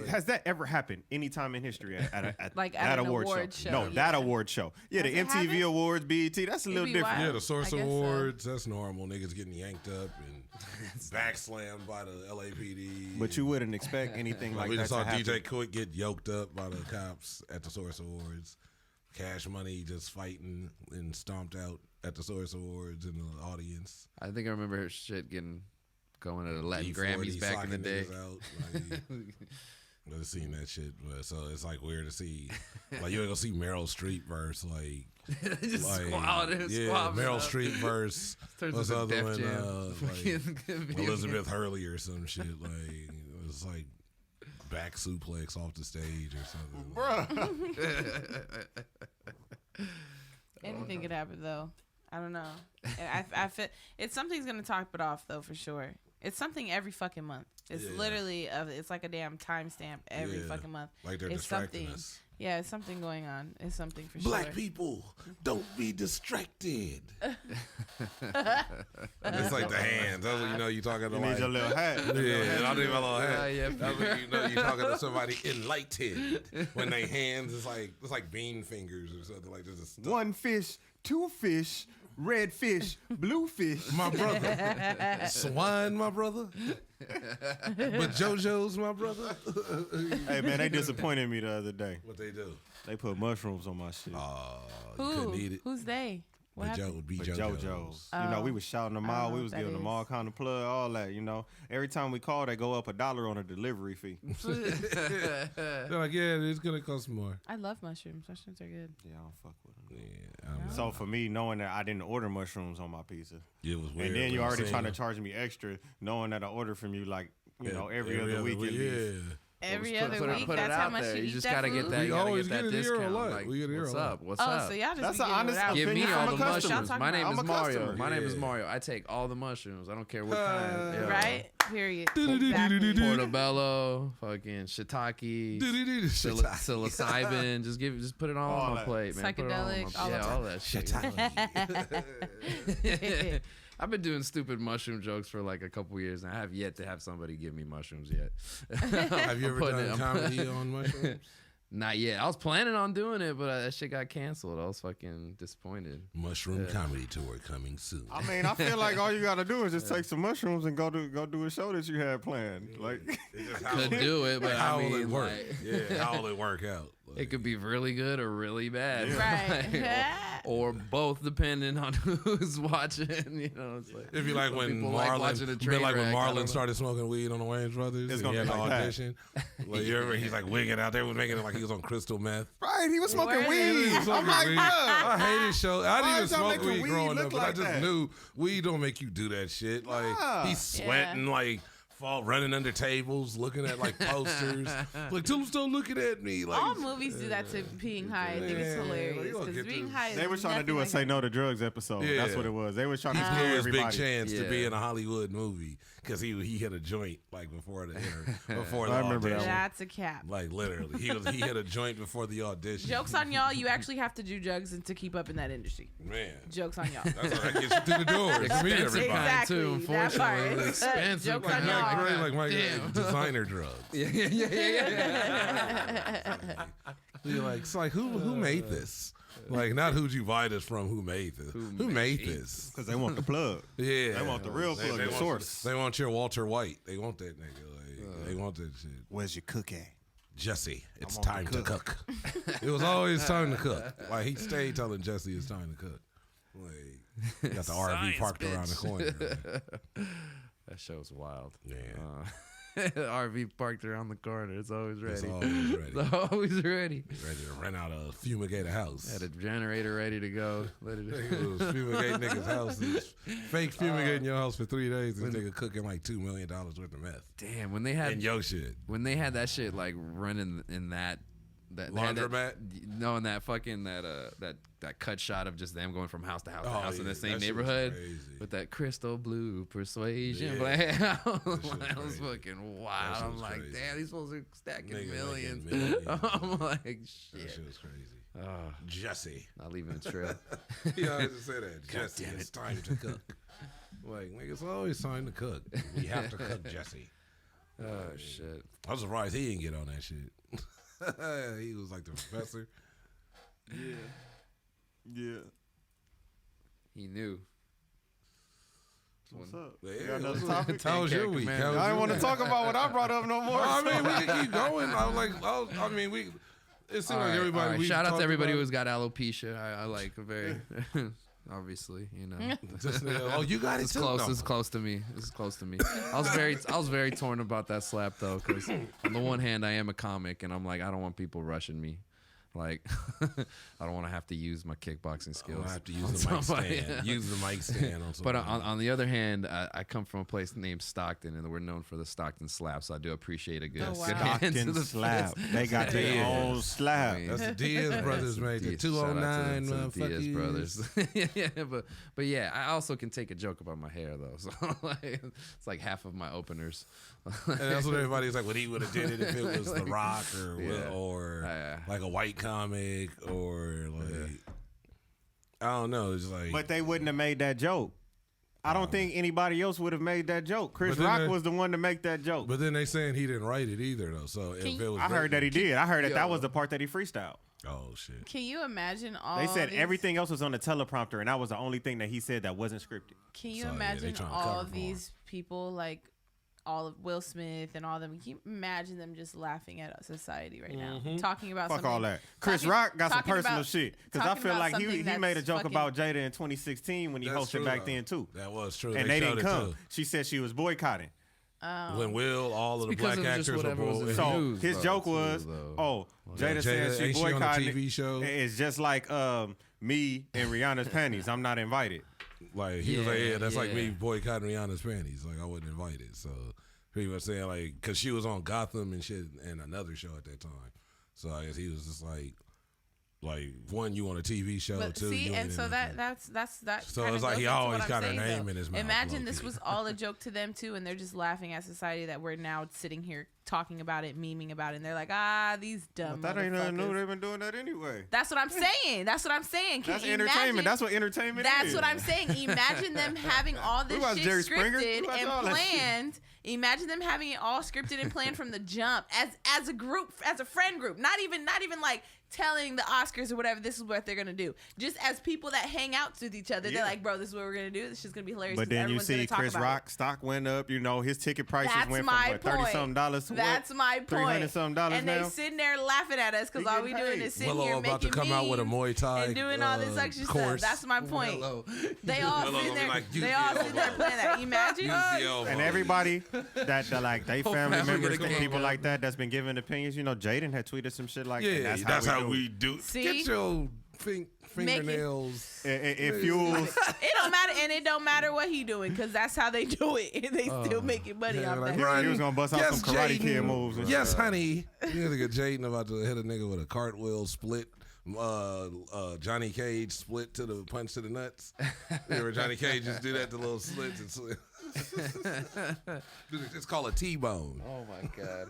Has that ever happened anytime in history at Like that at an award award show? show, No, yeah. that award show. Yeah, Has the it MTV happened? Awards, BET. That's a little It'd be different. wild. Yeah, the Source I guess so. Awards, that's normal. Niggas getting yanked up and backslammed by the LAPD. But you wouldn't expect anything like we that just saw to happen. DJ Quick get yoked up by the cops at the Source Awards. Cash Money just fighting and stomped out at the Source Awards in the audience. I think I remember her shit going to the Latin E40 Grammys back in the socking day. niggas out. Like, I've seen that shit, but so it's like weird to see. Like you ain't gonna see Meryl Streep verse Just like squab Meryl stuff. Streep verse. Turns What's the into other Def one? Jam. Like Elizabeth Hurley or some shit. Like it was like back suplex off the stage or something. Anything could happen though. I don't know. I feel it's something's gonna top it off though for sure. It's something every fucking month. It's literally it's like a damn timestamp every fucking month. Like they're it's distracting something. us. Yeah, it's something going on. It's something for Black sure. people, don't be distracted. It's like the hands. That's when you know you're talking to You like, need your little hat. Yeah, I need my little hat. Yeah. That's when you know you're talking to somebody enlightened. When they hands, it's like bean fingers or something like this. One fish, two fish, red fish, blue fish. My brother. Swine, my brother. But JoJo's my brother. Hey, man, they disappointed me the other day. What they do? They put mushrooms on my shit. You couldn't eat it. Who's they? What But happened? JoJo's. You know, we was shouting them out. We was that giving them is. all kind of plug, all that, you know. Every time we call, they go up $1 on a delivery fee. They're like, yeah, it's gonna cost more. I love mushrooms. Mushrooms are good. Yeah, I don't fuck with them. Yeah, So for me, knowing that I didn't order mushrooms on my pizza, it was weird. and then you when already seen trying to them. charge me extra, knowing that I order from you like, you know, every other week at least. Every other week. Put That's it how out much there. you You eat just that gotta food? get that. We You gotta always get that get it here a discount. lot. Like, We get it here what's a lot. up? What's Oh, up? so y'all just That's be an giving honest it out. Give me opinion all from the a customer. mushrooms. My name I'm is a Mario. customer. My name is Yeah. Mario. I take all the mushrooms. I don't care what kind. Yeah. Right? Period. Portobello, fucking shiitake, psilocybin. Just put it all on my that. plate, man. Put it all on my Psychedelic, all yeah, of all that shit. I've been doing stupid mushroom jokes for like a couple years, and I have yet to have somebody give me mushrooms yet. Have you ever putting done it- comedy on mushrooms? Not yet. I was planning on doing it, but that shit got canceled. I was fucking disappointed. Mushroom comedy tour coming soon. I mean, I feel like all you gotta do is just take some mushrooms and go do a show that you had planned. Like, Could do it, but how I will mean, it work? like, Yeah, how will it work out? Like, it could be really good or really bad, Right. or both, depending on who's watching. You know, it's like it'd be like when people like watching a Marlon, train like when wreck, I don't know. Marlon started smoking weed on the Wayans Brothers. It's and gonna he be had an like that. audition. Like you remember, he's like wigging out there, was making it like he was on crystal meth. right? He was smoking Word. weed. Smoking I'm like, weed. bruh. I hated show. I Why didn't even is y'all smoke making weed weed growing look up, but I like just that? knew weed don't make you do that shit. Like Nah. he's sweating, like running under tables, looking at like posters. Like tell them stop looking at me. Like All movies do that to being high. I think it's Yeah, hilarious like, you don't because get being this. high. Is They were trying to do a nothing "Say like No to Drugs" episode. Yeah. That's what it was. They were trying he to blew scare his big everybody. chance to be Yeah. in a Hollywood movie because he hit a joint like before the before the I remember audition. that one. That's a cap. Like literally, he hit a joint before the audition. Jokes on y'all. You actually have to do drugs and to keep up in that industry. Man. Jokes on y'all. That's what gets you through the door. To meet Expensive everybody. kind Exactly, too, that part. unfortunately. Expensive. Jokes Like on Mac y'all. Dre, like my Damn. designer drugs. You're like, it's like who made this? Like not who'd you buy this from? Who made this? Who made this? Because they want the plug. Yeah, They want the real plug, the want, source. They want your Walter White. They want that nigga. Like, they want that shit. Where's your cook at? Jesse, it's want to time to cook. cook. It was always time to cook. Like he stayed telling Jesse it's time to cook. Like he got the RV Science, parked around the bitch. corner. Like, That show's wild. yeah, RV parked around the corner. It's always ready. it's always ready. It's always ready. Ready to rent out a fumigated house. Had a generator ready to go. Let it. It was fumigating niggas' houses. Fake fumigating your house for 3 days and nigga cooking like $2 million worth of meth. Damn, when they had And yo shit. when they had that shit like running in that they had that- Laundromat? no, in that fucking that cut shot of just them going from house to house to Oh, house in yeah, the same that shit was neighborhood crazy. with that crystal blue persuasion. Yeah. Like, that was crazy. fucking That wild. shit I'm was like, crazy. damn, these fools are stacking Niggas millions. making millions. I'm like, That shit. shit was crazy. Oh, Jesse. not leaving a trail. He always just say that. Jesse, it's time to cook. Like, nigga, it's always time to cook. We have to cook Jesse. Oh shit. I'm surprised he didn't get on that shit. He was like the professor. Yeah. He knew. What's up? Yeah, You got another what's topic? How was your week? Commander. How was I your didn't want to week? talk about what I brought up no more. I mean, we can keep going. I was like, I mean, we. It seemed like everybody. all right. We Shout out talked to everybody about- who's got alopecia. I like very, obviously, you know. Just, oh, you got it It's too. close. No. It's close to me. It's close to me. I was very torn about that slap though, because on the one hand, I am a comic, and I'm like, I don't want people rushing me. Like, I don't want to have to use my kickboxing skills. I have to use the mic stand. Use the mic stand on But somebody. on the other hand, I come from a place named Stockton, and we're known for the Stockton slap. So I do appreciate a good, good hand to Stockton the slap. fist. They got their own slap. That's the Diaz brothers, man. The 209 Shout out to the Diaz motherfuckers. brothers. Yeah, but yeah, I also can take a joke about my hair though. So like, it's like half of my openers. And that's what everybody's like. What he would have did it if it was The Rock or like a white comic or like I don't know. It's like, But they wouldn't have made that joke. I don't think anybody else would have made that joke. Chris Rock was the one to make that joke. But then they saying he didn't write it either though. So if it was, I heard that he did. I heard that was the part that he freestyled. Oh shit! Can you imagine all? They said these, everything else was on the teleprompter, and that was the only thing that he said that wasn't scripted. Can you So, yeah, imagine they trying to all cover of for these people, like all of Will Smith and all of them? Can you imagine them just laughing at society right now, talking about Fuck something? all that. Chris Rock got some personal shit because I talking feel about like something he made a that's joke fucking- about Jada in 2016 when he That's hosted true, back though. then too. That was true. And they didn't showed it, come. too. She said she was boycotting. When Will, all of the because black it was just actors were whatever was in boy. the So news, his though, joke too, was, though. "Oh, Jada said she ain't she on the boycotted. TV show? It's just like me and Rihanna's panties. I'm not invited." Like he was like, yeah, that's like yeah. me boycotting Rihanna's panties. Like I wasn't invited. So pretty much saying like, because she was on Gotham and shit and another show at that time. So I guess he was just like one, you on a TV show, But two. see, you and ain't so in that's that. So kinda it's like goes he into always what I'm got her saying, name though. in his mouth, Imagine low-key. this was all a joke to them too, and they're just laughing at society that we're now sitting here talking about it, memeing about it, and they're like, these dumb. That ain't nothing new. motherfuckers. They've been doing that anyway. That's what I'm saying. That's what I'm saying. Can That's you entertainment. imagine- That's what entertainment That's is. what I'm saying. Imagine them having all this watch shit Jerry Springer. We scripted watch and all that shit. planned. Imagine them having it all scripted and planned from the jump as a group, as a friend group. Not even like telling the Oscars or whatever this is what they're gonna do. Just as people that hang out with each other, they're like, bro, this is what we're gonna do. This is gonna be hilarious. But then you everyone's gonna see talk Chris about Rock it. stock went up. You know his ticket prices That's went my from what, $30 point. something dollars to That's what? my point. $300 something dollars and now. they sitting there laughing at us because He all we getting doing paid. is sitting Willow here about making to come out with a memes Muay Thai and doing all this extra course. stuff. That's my point. Willow. They all Willow sitting gonna be there. like, use They the all sitting there elbow. playing that. Imagine. Use the elbow. And everybody that like they Whole family family members, gonna and gang people up. like that that's been giving opinions. You know, Jaden had tweeted some shit like, Yeah, and that's how do we it. do. See? Get your fingernails. It fuels. It don't matter, and it don't matter what he doing because that's how they do it. They still making money Yeah, off like, that. run. He was gonna bust out Yes, some Karate Kid Jaden. moves. And Yes, shit. honey. You think Jaden about to hit a nigga with a cartwheel split. Johnny Cage split to the punch to the nuts. Remember Johnny Cage just do that to little slits and slits. It's called a T-bone. Oh my god.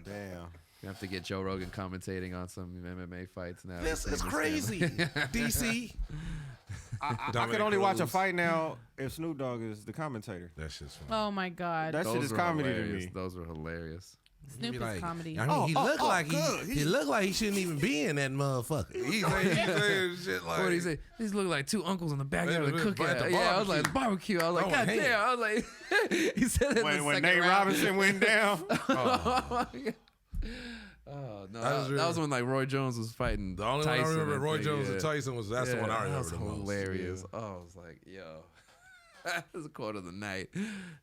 Damn. You have to get Joe Rogan commentating on some MMA fights now. This is crazy. DC. I Dominic could only watch a Cruz. fight now if Snoop Dogg is the commentator. That shit's fun. Oh my god, That shit is comedy to hilarious. me. Those were hilarious. Snoop Be is like, comedy. I mean, he looked like he looked like he shouldn't even be in that motherfucker. He's saying shit like. What did he say? These look like two uncles in the backyard of the At the cookout. Yeah, I was like barbecue. barbecue. I was like, Oh, God man. damn. I was like, he said it in the When second Nate round. Robinson went down, Oh no, I that was when like Roy Jones was fighting. The only Tyson, one I remember I Roy think, Jones yeah. and Tyson was that's the one I remember That was the most. hilarious. Yeah. Oh, I was like, yo. That was a quote of the night.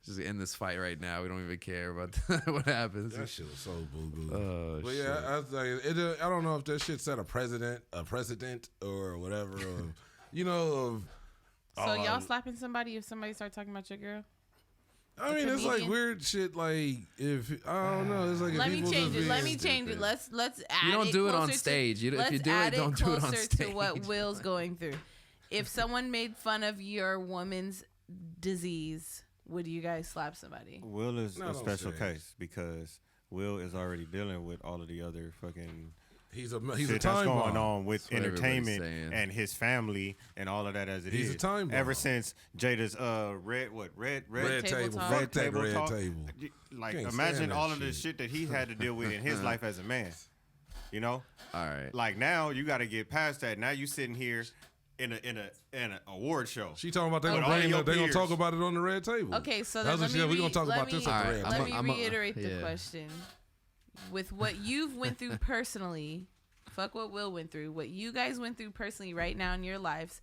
Just end this fight right now. We don't even care about what happens. That shit was so boo boo. Oh, But shit. yeah, I was like, I don't know if that shit set a precedent or whatever. You know, So y'all slapping somebody if somebody start talking about your girl? I mean, it's like comedian? weird shit. Like if I don't know, it's like if Let me people change just it. Let being me change it. Let's add You don't it do it on closer to- stage. If you let's do it, add don't do it on closer stage. to what Will's going through. If someone made fun of your woman's disease, would you guys slap somebody? Will is Not a on special stage. case because Will is already dealing with all of the other fucking He's a shit that's time going bomb. on with That's what everybody's entertainment saying. and his family and all of that as it is. He's a time bomb. Ever since Jada's red Red Table table. talk. Fuck that table red talk. table. Like Can't imagine stand that all of the shit. shit that he had to deal with in his life as a man. You know? All right. Like now you got to get past that. Now you sitting here in an award show. She talking about they With gonna all bring your it. They gonna peers. talk about it on the red table. Okay, so That's then what she said. We gonna talk about this at the red Let table. me reiterate the yeah. question. With what you've went through personally, fuck what Will went through. What you guys went through personally right now in your lives,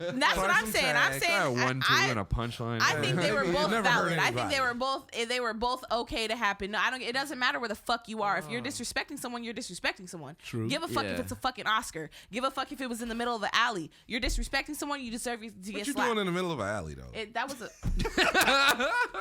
That's what I'm saying. I'm saying a 1-2 and a punchline. I think they were You both never hurt valid. I think anybody. they were both okay to happen. No, I don't. It doesn't matter where the fuck you are. If you're disrespecting someone, you're disrespecting someone. True. Give a fuck if Yeah. it's a fucking Oscar. Give a fuck if it was in the middle of the alley. You're disrespecting someone, you deserve to get What you slapped. doing in the middle of an alley though? That was a.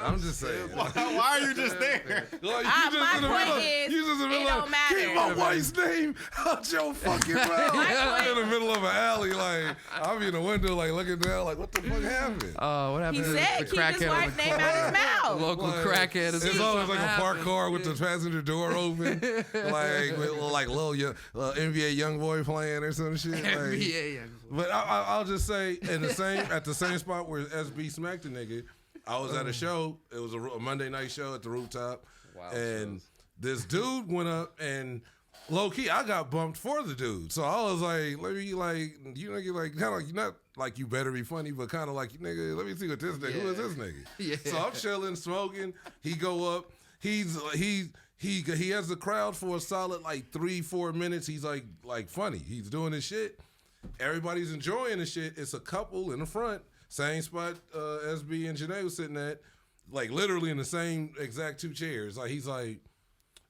I'm just saying. Why are you just there? Like, my point is, you just in the middle it don't of, matter. keep my wife's name out your fucking mouth. In the middle of an alley, like, I'll be in the window, like, looking down, like, what the fuck happened? Oh, what happened? He to said the keep his crackhead wife's name out his The mouth. local crackhead is It's always like a parked car with the passenger door open, like with like little NBA young boy playing or some shit. Like, NBA young boy. But I'll just say at the same spot where SB smacked the nigga, I was at a show. It was a Monday night show at the rooftop, and this dude went up and low key I got bumped for the dude. So I was like, let me like you nigga like kind of not like you better be funny, but kind of like nigga, let me see what this nigga. Who is this nigga? Yeah. So I'm chilling, smoking. He go up. He has the crowd for a solid like 3-4 minutes. He's like funny. He's doing his shit. Everybody's enjoying the shit. It's a couple in the front, same spot SB and Janae was sitting at, like literally in the same exact 2 chairs. Like he's like,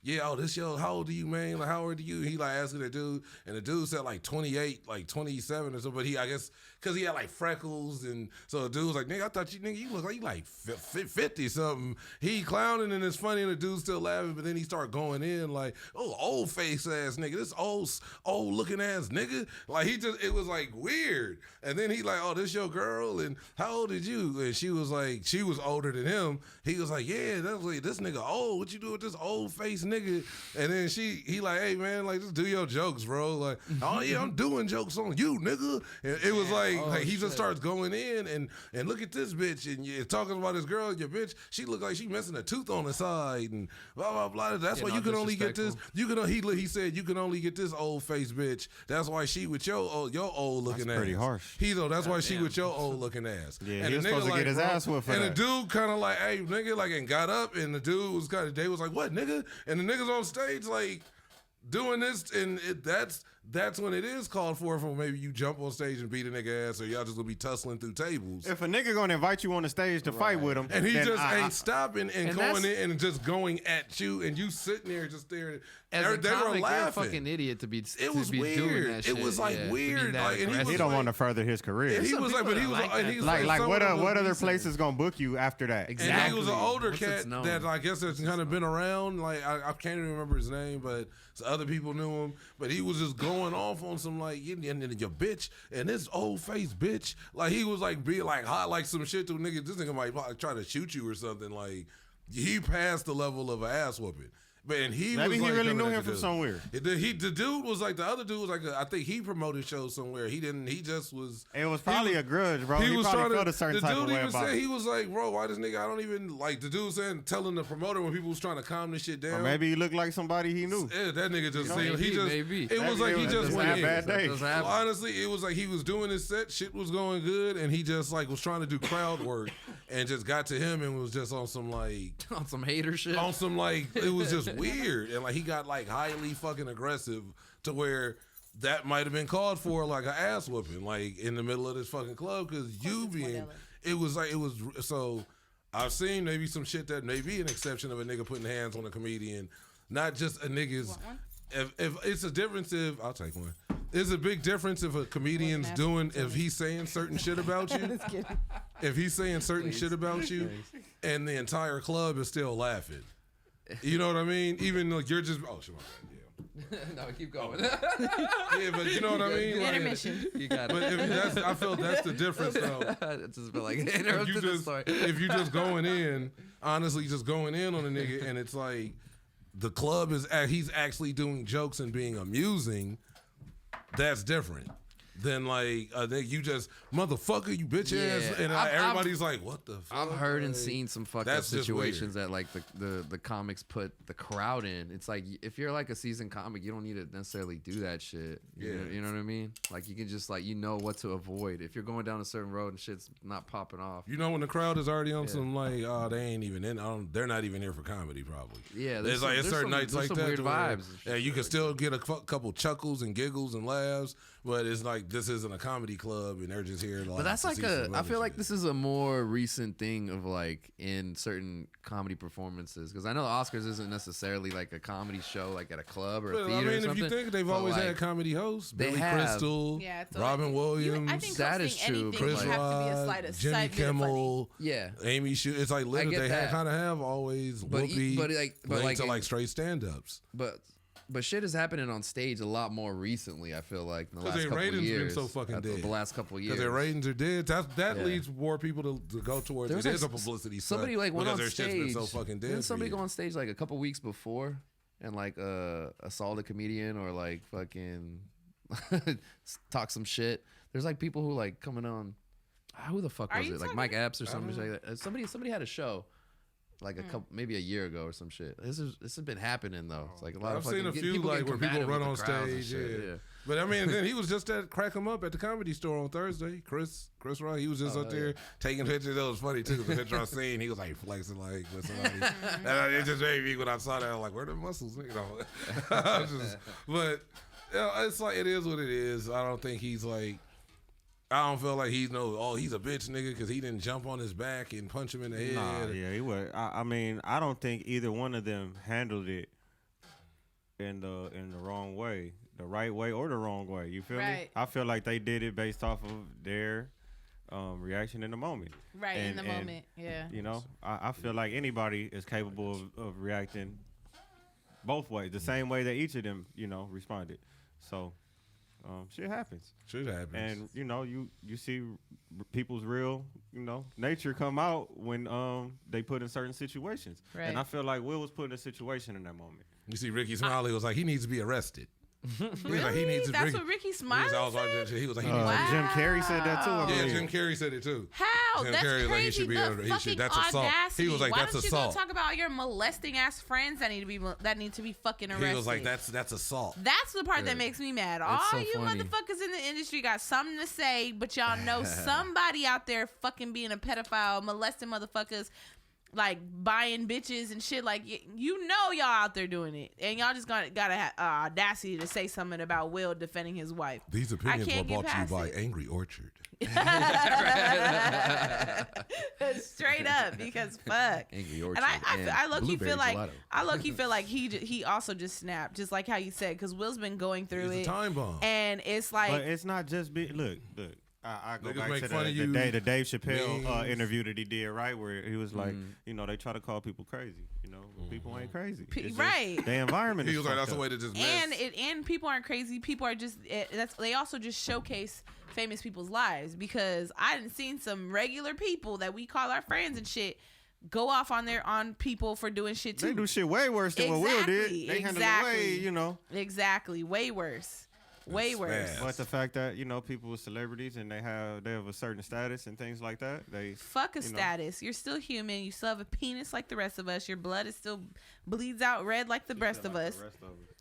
yeah, oh, this yo, how old are you, man? Like, how old are you? He like asking the dude, and the dude said like 28, like 27 or something. But he, I guess, because he had like freckles, and so the dude was like, nigga, I thought you look like you like 50 something. He clowning and it's funny, and the dude's still laughing. But then he started going in like, oh, old face ass nigga, this old looking ass nigga. Like it was like weird. And then he like, oh, this your girl, and how old is you? And she was like, she was older than him. He was like, yeah, that's like this nigga old. What you do with this old face nigga? And then he like, hey man, like just do your jokes, bro. Like, oh yeah, I'm doing jokes on you, nigga. And it was like he just starts going in and look at this bitch, and you're talking about this girl, your bitch. She look like she missing a tooth on the side, and blah blah blah. That's why you can only get this. He said you can only get this old face bitch. That's why she with your old looking ass. That's pretty harsh. That's why she with your old looking ass. Yeah, and he was supposed to get his ass whipped for and that. the dude kind of like, hey nigga, like, and got up, and the dude was kind of, they was like, what nigga? And the niggas on stage like doing this, and that's when it is called for maybe you jump on stage and beat a nigga ass, or y'all just gonna be tussling through tables. If a nigga gonna invite you on the stage to fight with him, and he then just ain't stopping and going in and just going at you, and you sitting there just staring. As a they comic, were you're a laughing. fucking idiot to be. It was weird. Doing that shit. It was like weird. Like, and he don't want to further his career. And he was like, but he was like what other places gonna book you after that? Exactly. And he was an older cat that I guess that's kind of been around. Like I can't even remember his name, but other people knew him. But he was just going off on some like your bitch and this old face bitch. Like he was like being like hot like some shit to a nigga. This nigga might try to shoot you or something. Like he passed the level of an ass whooping. But he maybe was he like really knew him from somewhere. The dude was like, the other dude was like, I think he promoted shows somewhere. He didn't. He just was. It was probably a grudge, bro. He was probably felt a certain type of way about it. The dude even said, he was like, bro, why this nigga? I don't even like. The dude saying, telling the promoter when people was trying to calm this shit down. Or maybe he looked like somebody he knew. Yeah, that nigga just seemed. It was like he just went in. Bad day. Honestly, it was like he was doing his set. Shit was going good, and he just like was trying to do crowd work, and just got to him and was just on some like on some hater shit. On some like it was just weird, and like he got like highly fucking aggressive to where that might have been called for like an ass whooping like in the middle of this fucking club because so I've seen maybe some shit that may be an exception of a nigga putting hands on a comedian, not just a nigga's. If it's a difference, if I'll take one. There's a big difference if a comedian's doing, if he's saying certain shit about you. If he's saying certain shit about you, and the entire club is still laughing. You know what I mean? Even though you're just shit, my bad, no, keep going. Yeah, but you know what I mean? Like, intermission. You got it. But I feel that's the difference though. It just feel like interrupted the story. If you just going in, honestly, just going in on a nigga, and it's like the club is he's actually doing jokes and being amusing. That's different than like you just motherfucker, you bitch ass, and everybody's like, what the fuck? I've heard and seen some fucked up situations that like the comics put the crowd in. It's like if you're like a seasoned comic, you don't need to necessarily do that shit. You know what I mean? Like you can just like what to avoid if you're going down a certain road and shit's not popping off. You know when the crowd is already on some like they ain't even in. They're not even here for comedy probably. Yeah, there's certain nights like that. Weird vibes. Yeah, you can still get a couple chuckles and giggles and laughs. But it's like this isn't a comedy club, and they're just here. But that's like I feel like this is a more recent thing of like in certain comedy performances, because I know the Oscars isn't necessarily like a comedy show like at a club or a theater. I mean, or something, if you think they've always had comedy hosts, Billy Crystal, Robin Williams, I think that is true. Chris Rock, Jimmy Kimmel, Amy Schumer. It's like literally they kind of have always Whoopi, but like to like straight stand-ups. But shit is happening on stage a lot more recently, I feel like, in the last couple of ratings years. Been so fucking dead. The last couple of years. Because their ratings are dead. That leads more people to go towards it. It is a publicity stunt. Somebody like went on their stage. Shit's been so fucking dead. Didn't somebody go on stage like a couple weeks before and like assault a comedian or like fucking talk some shit? There's like people who like coming on. Who the fuck was it? Like Mike Epps or something like that. Somebody had a show. Like a couple, maybe a year ago or some shit. This has been happening though. It's like a lot of. I've seen a few like where people run on stage. Yeah. But I mean, then he was just at Crack 'Em Up at the Comedy Store on Thursday. Chris Rock, he was just up there taking pictures. That was funny too. The picture I seen, he was like flexing like with somebody. And it just made me when I saw that, I was like, where are the muscles? You know. But you know, it's like it is what it is. I don't think he's like. I don't feel like he's he's a bitch nigga because he didn't jump on his back and punch him in the head. Nah, yeah, he was. I mean, I don't think either one of them handled it in the wrong way, the right way or the wrong way. You feel me? I feel like they did it based off of their reaction in the moment. Right, in the moment, yeah. You know, I feel like anybody is capable of reacting both ways, the same way that each of them, you know, responded. So. Shit happens. Shit happens. And you know, you see people's real, you know, nature come out when they put in certain situations. Right. And I feel like Will was put in a situation in that moment. You see, Ricky Smiley was like, he needs to be arrested. Really? Like, he needs to That's what Ricky Smiley said? He was like, Jim Carrey said that too. Yeah, Jim Carrey said it too. How? Jim That's Carrey crazy. Like, he should be that's assault. audacity. He was like, Why that's don't you assault. go talk about your molesting ass friends that need to be fucking arrested? He was like, that's assault. That's the part that makes me mad. All so you funny. motherfuckers in the industry got something to say, but y'all know somebody out there fucking being a pedophile, molesting motherfuckers, like buying bitches and shit. Like, you know y'all out there doing it, and y'all just gotta have audacity to say something about Will defending his wife. These opinions were brought to you by Angry Orchard. Straight up, because fuck. Angry Orchard. And I low-key feel like gelato. I low-key feel like he also just snapped, just like how you said, because Will's been going through It's it. a time bomb. And it's like, But it's not just look. I go Niggas back make to fun of the you, Dave Chappelle memes. interview that he did, right, where he was like, you know, they try to call people crazy, you know, but people ain't crazy. It's just right. The environment. He is was like, fucked that's the up. way to just mess. and people aren't crazy. People are just they also just showcase famous people's lives, because I done seen some regular people that we call our friends and shit go off on people for doing shit too. They do shit way worse than what Will did. They handle it way, you know. Exactly, way worse. Way worse. But the fact that, you know, people with celebrities and they have a certain status and things like that, they fuck a status. You're still human. You still have a penis like the rest of us. Your blood is still bleeds out red like the rest of us.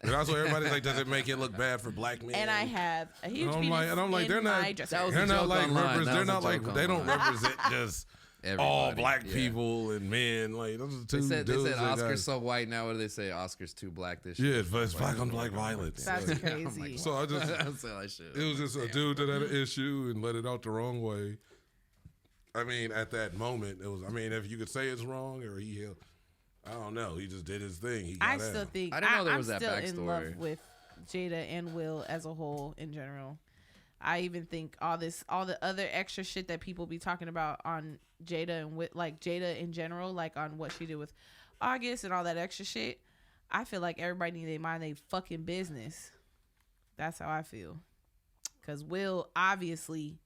And also, everybody's like, does it make it look bad for black men? And I have a huge penis. And I'm like, in they're not. my dressing They're room. not like They're not like they don't represent just all Everybody, black yeah. people and men. Like those are two They said dudes. that Oscar's got- so white now. What do they say? Oscar's too black this Yeah, year. but it's black on black violence. That's Like, crazy. so I just, it it was just a dude that had an issue and let it out the wrong way. I mean, at that moment, it was. I mean, if you could say it's wrong or he, I don't know. He just did his thing. He got I out. still think I didn't know there I'm was that still in love backstory. with Jada and Will as a whole in general. I even think all the other extra shit that people be talking about on Jada and with like Jada in general, like on what she did with August and all that extra shit. I feel like everybody need to mind their fucking business. That's how I feel. Because Will obviously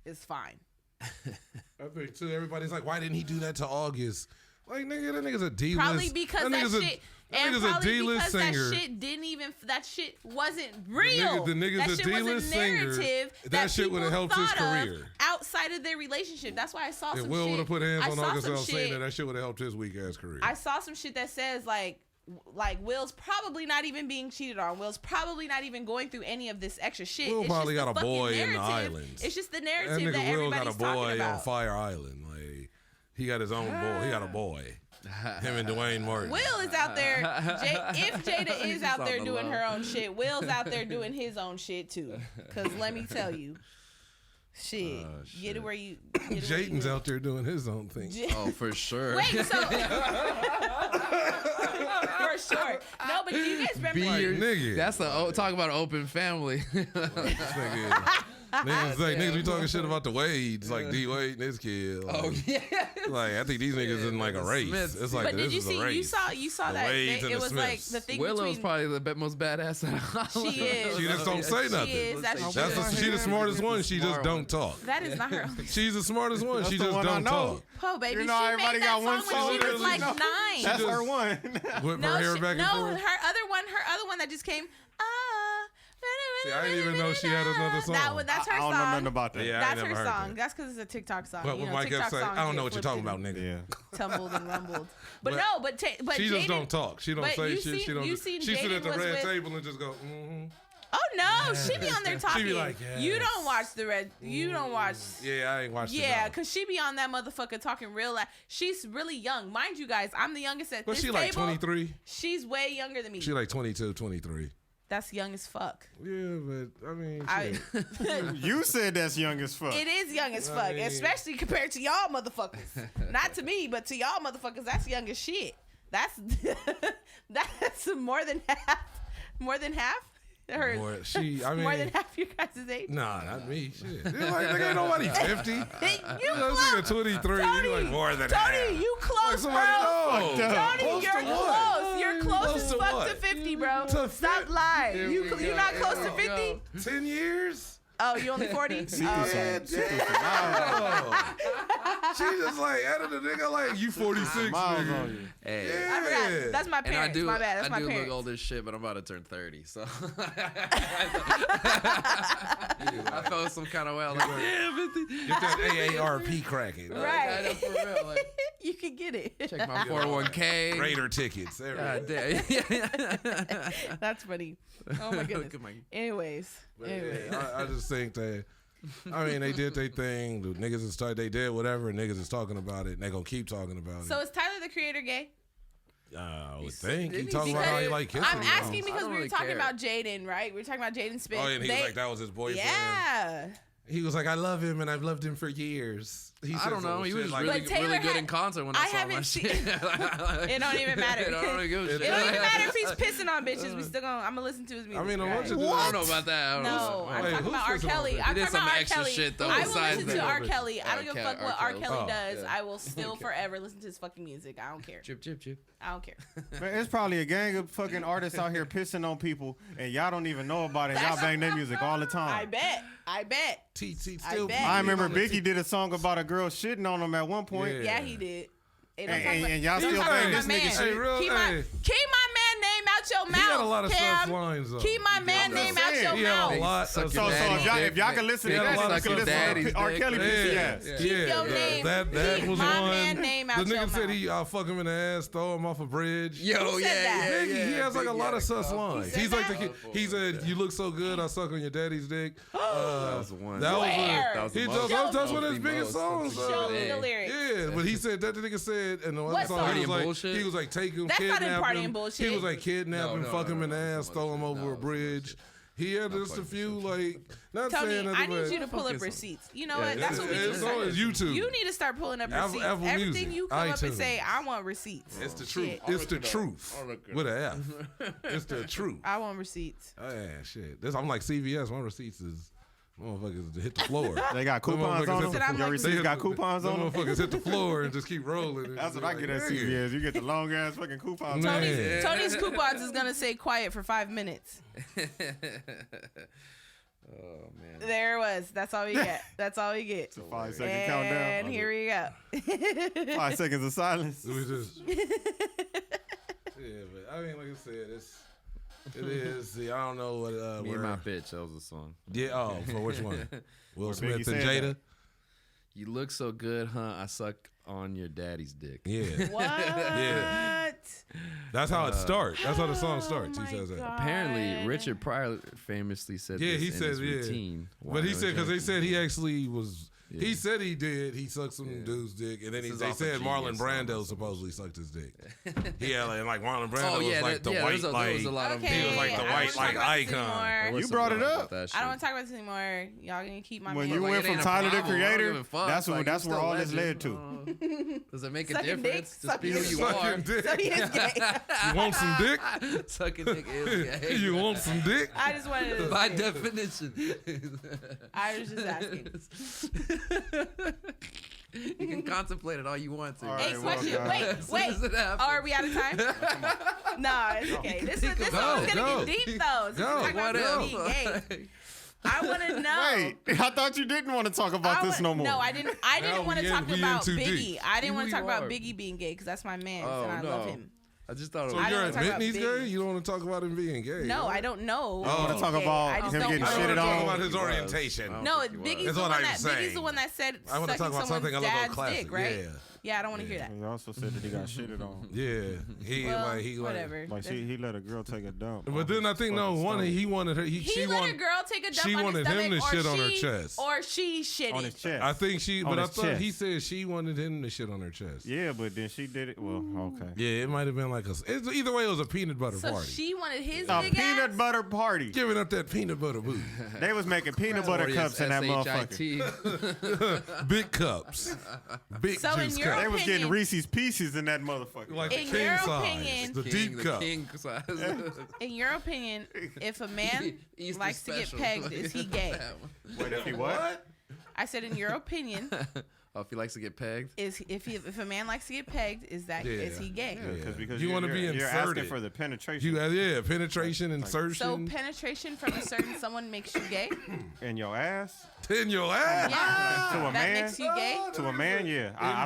is fine. I think too. Everybody's like, why didn't he do that to August? Like, nigga, that nigga's a D-list. Probably because that shit. And nigga's a probably D-list because singer. that shit wasn't real. The nigga's that a shit was D-list a narrative singer. that That shit people would've helped his thought of career. outside of their relationship. That's why I saw If some Will shit. would have put hands I on saw August some L saying shit- that shit would have helped his weak ass career. I saw some shit that says like Will's probably not even being cheated on. Will's probably not even going through any of this extra shit. Will It's probably just got the a boy fucking in the narrative. islands. It's just the That narrative that nigga Will got everybody's a talking boy on about. Fire Island. Like, he got his own boy. He got a boy. Him and Dwayne Martin. Will is out there. If Jada is out there doing her own shit, Will's out there doing his own shit too. Cause let me tell you, shit. Get it where you. Jayden's out there doing his own thing. Oh, for sure. Wait, so for sure. No, but do you guys remember? Be your nigga. That's talk about an open family. Niggas be talking shit about the Wades, like D Wade and his kid. Like, Oh yeah. Like I think these niggas in like a race. Smiths. It's like But did this you is a see? race. You saw The that Wades and it the was like Smiths. the thing Willow's between. probably the most badass. She is. She just don't say nothing. She is. She the smartest one. She just don't talk. That is not her. She's the smartest one. She the just one I don't know. talk. Po baby, You know, she everybody made got that one song when she song was that like she know. 9. That's her one. Whip her hair back and forth. her other one that just came. See, I didn't even know she had another song. That's her I don't song. know nothing about that. Yeah, I That's never her heard song. that. That's because it's a TikTok song. But You what know, Mike TikTok kept saying, songs I don't know get what you're talking flipped about, nigga. Yeah. tumbled and rumbled. But But no, but she just Jaden, don't talk. She don't but say you shit. seen- She don't. you seen She sit Jaden at the was red with- table and just go. Mm-hmm. Oh no, she be on there talking. She be like, You yes. don't watch the red. You don't watch. Yeah, I ain't watched it. Yeah, all. cause she be on that motherfucker talking real loud. She's really young, mind you guys. I'm the youngest at But this she like table. 23. She's way younger than me. She like 22, 23. That's young as fuck. Yeah, but I mean, I, You said that's young as fuck. it is young as fuck, mean- especially compared to y'all motherfuckers. Not to me, but to y'all motherfuckers, that's young as shit. That's that's more than half. More than half. Her, More more than half your guys' age. Nah, not me. Shit. They're like, nigga, ain't nobody 50. You That's close. nigga 23. Tony, You like more than Tony, half. you close, somebody bro. know. Tony, Close you're to what? close. You're close, Close as to fuck what? to 50, bro. To Stop lying. Here You're we go. not close to Here we 50? 10 years? Oh, you only 40? Oh, okay. She just like added a nigga like you 46, Miles nigga. on you. Hey. Yeah. I forgot. That's my And parents. My bad. That's I my do parents. look old as shit, but I'm about to turn 30, so I felt some kind of way. I was like, yeah, 50. Get that AARP cracking. Right. I know, for real. Like, You can get it. check my 401k. Raider tickets. There we go. God damn. That's funny. Oh, my goodness. Look at my- Anyways. Yeah, I just think that. I mean, they did their thing. The niggas is they did whatever. And niggas is talking about it. And they gonna keep talking about So it. is Tyler the Creator gay? I would think he didn't he talking about how he like kissing. I'm asking I because don't we were really talking care. about Jaden, right? We were talking about Jaden Smith. Oh, and he was like that was his boyfriend. Yeah. He was like, I love him and I've loved him for years. He I said don't know. some He shit was like, really, But Taylor really good had- in concert when I I saw my haven't shit. seen- It don't even matter. I don't give a shit. It don't even matter if he's pissing on bitches. We still gonna. I'm gonna listen to his music. I mean, right? what you do? I don't know about that. I don't No, know. I'm Wait, talking who's about R. pissing on Kelly. bitches? I'm He did talking some about R. extra Kelly. shit, though, I will besides listen to that. R. Kelly. I don't give a fuck what R. Kelly Oh, does. yeah. I will still forever listen to his fucking music. I don't care. Chip, chip, chip. I don't care. Man, it's probably a gang of fucking artists out here pissing on people, and y'all don't even know about it. Y'all bang their music all the time. I bet. TT still. bet. I remember Biggie did a song about a girl shitting on him at one point. Yeah. Yeah, he did. Hey, don't And- talk and- about- and y'all don't still talk bang about this my nigga man. shit. Hey, real- Keep my man name out your mouth. He had a lot of Cam. sus lines though. Keep my man I'm name just out your saying. He had mouth. a lot. Suck of your So daddy if y'all can listen to Yeah, that, like you can listen daddy's to R. dick. Kelly Yeah. pissy Yeah, ass. Keep your name- that keep was my one. man name out the your nigga said mouth. I'll fuck him in the ass, throw him off a bridge. Yo, Who said yeah, that? yeah, yeah. He has like a Big lot of Yak. sus lines. said He's like the that? kid. He said, "You look so good, I suck on your daddy's dick." That was the one. That was Where? That was the he most- just, that's Show one of me. his biggest songs. Show me the Yeah. lyrics. Yeah, but he said that the nigga said, and the other What song song? he Party was and like, bullshit? he was like, take him, That's not in kidnap Party him. and Bullshit. He was like, kidnap him, fuck him in the ass, no, throw him no, over a no, bridge. He had just a few like, not Tony, saying I nothing, need but you to pull up Focus on- receipts. You know Yeah, what? That's what we need to it's start. on YouTube. You need to start pulling up Apple- receipts. Apple Everything Music, you come up and iTunes. say, I want receipts. It's the truth. Shit. It's the truth with an F. It's the truth. I want receipts. Oh, yeah, shit. This I'm like CVS. My receipts is motherfuckers hit the floor. They got coupons Them on motherfuckers them. Said I'm Your like- receipts got coupons Them on them. motherfuckers hit the floor and just keep rolling. That's what I get at Nigga. CVS. You get the long ass fucking coupons. Man. Tony's coupons is gonna say quiet for 5 minutes. Oh man. There it was. That's all we get. That's all we get. 5 second And countdown. here we go. 5 seconds of silence. We just, yeah, but I mean, like I said, it is. See, I don't know what. Me where, and my bitch. That was the song. yeah. Oh, for which one? Will Where Smith Biggie and said Jada. that. You look so good, huh? I suck on your daddy's dick. Yeah, What? Yeah. that's how it starts. That's how the song starts. Oh He says that. my Apparently, Richard Pryor famously said Yeah, this he in says his yeah. routine. But he said because they said he actually was He said he did. He sucked some dude's dick, and then they said Marlon Brando suppopoly sucked his dick. Yeah, like Marlon Brando was like the white, like he was like the white like icon. You brought it up. I don't want to talk about this anymore. Y'all gonna keep my. When you went from Tyler the Creator, that's where all this led to. Does it make a Sucking difference? dick, Just be who you are. So he is gay. You want some dick? Sucking dick is gay. You want some dick? I just wanted to. By definition. I was just asking. You can contemplate it all you want to. Hey, question. Wait. Oh, are we out of time? No, it's okay. This one's gonna get deep though. Go. Being gay. I want to know. Wait, I thought you didn't want to talk about this no more. No, I didn't. I didn't want to talk about too Biggie. deep. I didn't want to talk about Biggie being gay because that's my man and I love him. I just thought it So was. you're admitting he's gay? You don't want to talk about him being gay? No, I don't know. I want to talk about him getting shitted talk on. about his orientation. No, Biggie's the one that said I want to talk about something a little dad's classic. dick, right? Yeah, I don't want to hear that. He also said that he got shitted on. Yeah, he whatever. Like he let a girl take a dump. But then I think he wanted her. He let a girl take a dump she on wanted his him to stomach, shit on her chest. Or she shit on his chest. I think she, on but I his thought chest. he said she wanted him to shit on her chest. Yeah, but then she did it. Well, okay. Yeah, it might have been like either way, it was a peanut butter So party. she wanted his A big peanut ass? butter party. Giving up that peanut butter booty. They was making peanut butter cups in that motherfucker. Big cups. Big So in juice your cups. They was getting Reese's Pieces in that motherfucker. Like In the king your size. opinion- The deep cup. King size. In your opinion, if a man Easter likes to get special. pegged, is he gay? Wait, if he what? I said, in your opinion, Oh, if he likes to get pegged. if a man likes to get pegged, is he gay? Because You wanna be You're asking inserted. for the penetration Penetration, insertion. So penetration from a certain someone makes you gay? in your ass. in your ass. Yeah. To a That man. makes you gay? To a man, yeah. I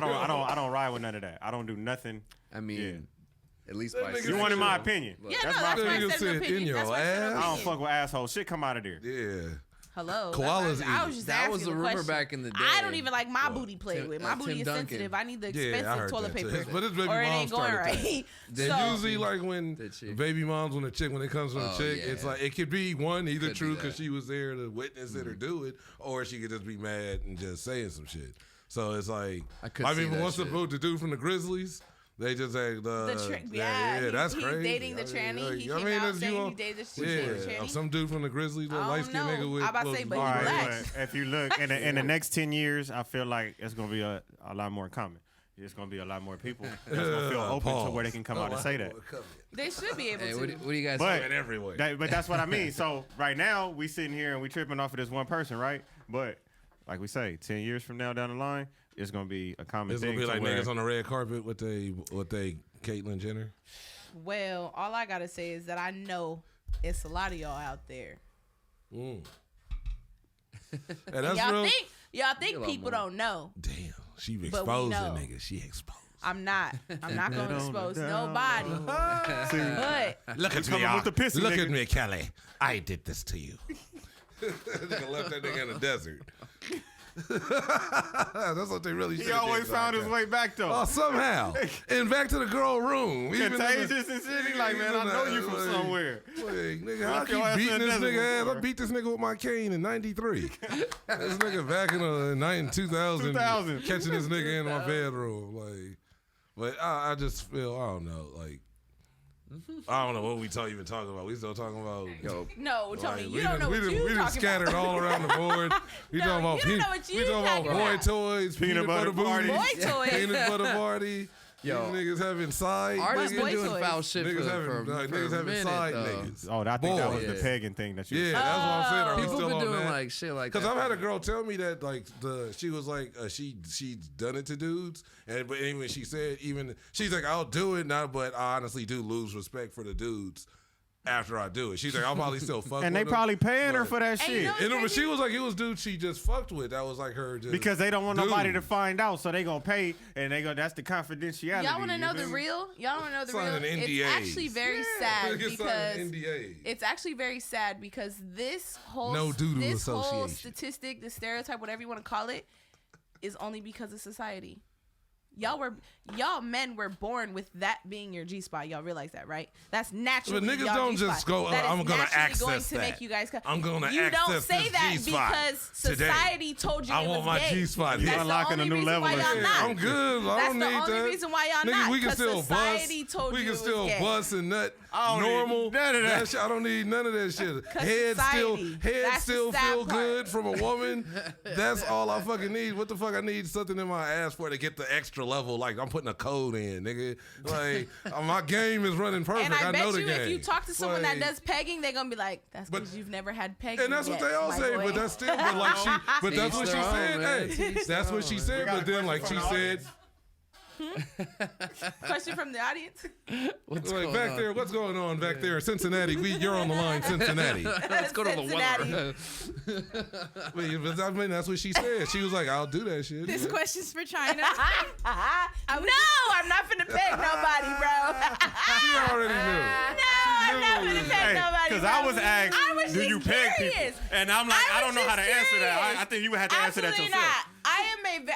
don't ride with none of that. I don't do nothing. I mean, Yeah. at least by nigga You wanted my opinion. Yeah, That's no, my that's why I opinion. said an said opinion. in your That's why I said an ass? I don't opinion. fuck with asshole. Shit come out of there. Yeah. Hello. Koalas I was just That asking was a the rumor question. back in the day. I don't even like my booty played with. My Tim booty is Duncan. sensitive. I need the Yeah, I expensive heard toilet that too. paper. But his baby or it mom ain't going started right. Then So, usually, like when Did she? baby moms, when it comes from a chick, yeah. it's like it could be one either Could be true that. because she was there to witness it or do it, or she could just be mad and just saying some shit. So it's like I could see mean, that what's shit. the dude from the Grizzlies? They just had that's he's crazy. dating the tranny. He came out that's- saying he dated the tranny. some dude from the Grizzlies, little I light don't skinned know. nigga with. I about to say, but little he All black. braids. but if you look in the next 10 years, I feel like it's gonna be a lot more common. It's gonna be a lot more people that's gonna feel open to where they can come out and say that. They should be able Hey, to. what do you guys But think? everywhere. but that's what I mean. So right now we sitting here and we tripping off of this one person, right? But like we say, 10 years from now down the line, it's gonna be a common It's thing. gonna be like to where- niggas on the red carpet with they Caitlyn Jenner. Well, all I gotta say is that I know it's a lot of y'all out there. And And that's y'all real. think people more. don't know. Damn, she But we exposing know. niggas. She exposed. I'm not gonna expose down. nobody. But Look at coming with the pissy, Look nigga. at me, Kelly. I did this to you. Nigga left that nigga in the desert. That's what they really. He always found his way back though. Oh, somehow, and back to the girl room. Even in the- Contagious and shit. He like, man, I know you from somewhere. Like, nigga, I Left your ass keep in beating the this desert nigga ass. before. I beat this nigga with my cane in '93. This nigga back in 2000, 2000. catching this nigga in my bedroom. Like, but I just feel, I don't know, like, I don't know what we even talking about. We still talking about. no, Tony, Like, you don't know what you we talking done scattered about. all around the board. We No, talking about you don't know what you we talking talking about boy about. toys, peanut butter party. booties, Boy toys. peanut butter party. Yo. These niggas having side. Artists niggas. been boy doing toys. foul shit Niggas for having, a niggas having minute, side though. niggas. Oh, I think that was Boy. the pagan thing that you. Yeah, that's what I'm saying. Are we People still been on doing that? like shit like that. Because I've had a girl tell me that like she was like she's done it to dudes, but even she said she's like I'll do it now, but I honestly do lose respect for the dudes after I do it. She's like I'll probably still fuck. And with they them, probably paying her but- for that And you shit. know what's But crazy? she was like it was dudes she just fucked with. That was like her just Because they don't want nobody to dude. find out, so they gonna pay, and that's the confidentiality. Y'all want to you know feel the me? real? Y'all want to know the real? Signing It's NDAs. actually very sad Niggas because signing NDAs. it's actually very sad because this whole No doodle this whole association. statistic, the stereotype, whatever you want to call it, is only because of society. y'all men were born with that being your G-spot. Y'all realize that, right? That's naturally. But niggas y'all don't G-spot. just go, That is I'm going to naturally access going to that. make you guys come. I'm going to You access don't say this that G-spot because today. society told you I it want was my gay. G-spot. You're That's unlocking the a only new reason level why of y'all shit. not. I'm good. I That's don't the need only that. reason why y'all Nigga, not. we can 'Cause still society bust. told We you can it was still gay. bust and nut. I don't need Normal. none of that. Shit, I don't need none of that shit. Head society. That's still the sad feel part. good from a woman. That's all I fucking need. What the fuck I need something in my ass for to get the extra level. Like I'm putting a code in, nigga. Like my game is running perfect. And I know bet the you game. if you talk to someone Like, that does pegging, they're gonna be like, "That's because you've never had pegging." and that's what yet, they all my say, boy." but that's still, but like she, but that's what Teach she their own, said. man. Hey, Teach that's their what she own, said. got But a then, question like from she the said, Question from the audience. What's like going back on? there, what's going on back there, Cincinnati? You're on the line, Cincinnati. Let's go to the Cincinnati. weather. But I mean, that's what she said. She was like, "I'll do that shit." This question's for China. No, I'm not finna peg nobody, bro. She already knew. I'm not finna peg nobody. Because bro. I was asked, I was do just you peg curious. people? And I'm like, I was don't know how to just answer that. curious. I think you would have to answer that Absolutely yourself. not.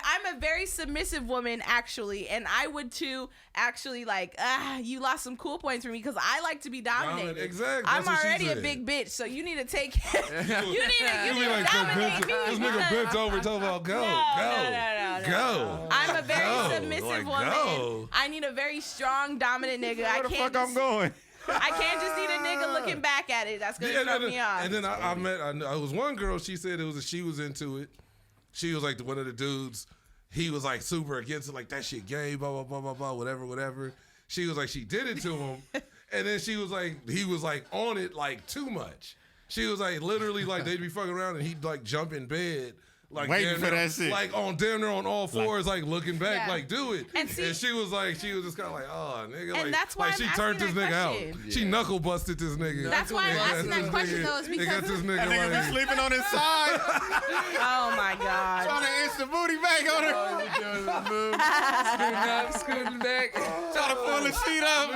I'm a very submissive woman, actually, and I would too. Actually, like, you lost some cool points for me because I like to be dominated. Exactly. I'm That's what she already a said. big bitch, so you need to take. you need You be to like, dominate me. this nigga because- bent over talking about go, No. go. I'm a very Go. submissive Like, woman. go. I need a very strong, dominant nigga. Where the fuck I'm going? I can't just need a nigga looking back at it. That's gonna throw me off. And then I was one girl. She said she was into it. She was like one of the dudes. He was like super against it, like that shit gay, blah blah blah blah blah, whatever. She was like she did it to him, and then she was like he was like on it like too much. She was like literally like they'd be fucking around and he'd like jump in bed. Like Waiting for that shit. Like on damn near on all fours, like looking back, Yeah. like do it. And see- she was just kind of like, oh nigga, And like, that's why like she I'm turned asking this that nigga out. question. She knuckle busted this nigga. That's why I'm It got asking that this question, nigga- though, is it got because- this nigga That nigga like, be sleeping on his side, Oh my god. trying to inch the booty back on her, Scooting back. trying to pull the sheet up.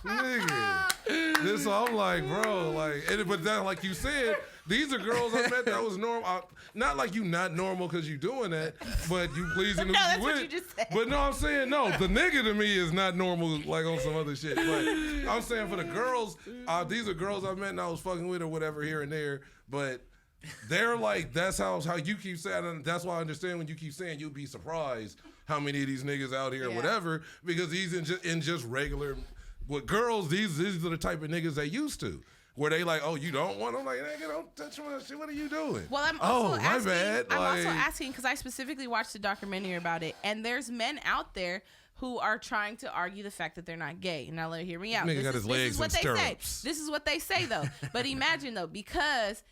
nigga. This so I'm like, bro, like, but that, like you said, these are girls I met that was normal. Not like you not normal because you doing that, but you pleasing who No, you that's what with. you just said. But no, I'm saying no. The nigga to me is not normal, like on some other shit. But I'm saying for the girls, these are girls I met and I was fucking with or whatever here and there. But they're like, that's how you keep saying. And that's why I understand when you keep saying you'll be surprised how many of these niggas out here or Yeah. whatever, because he's in just regular. With girls, these are the type of niggas they used to. Where they like, oh, you don't want? I'm like, nigga, don't touch my shit. What are you doing? Well, I'm also my asking. bad. I'm Like, also asking because I specifically watched a documentary about it, and there's men out there who are trying to argue the fact that they're not gay. Now, hear me out. Nigga got his legs is what in they say. stirrups. This is what they say, though. But imagine though, because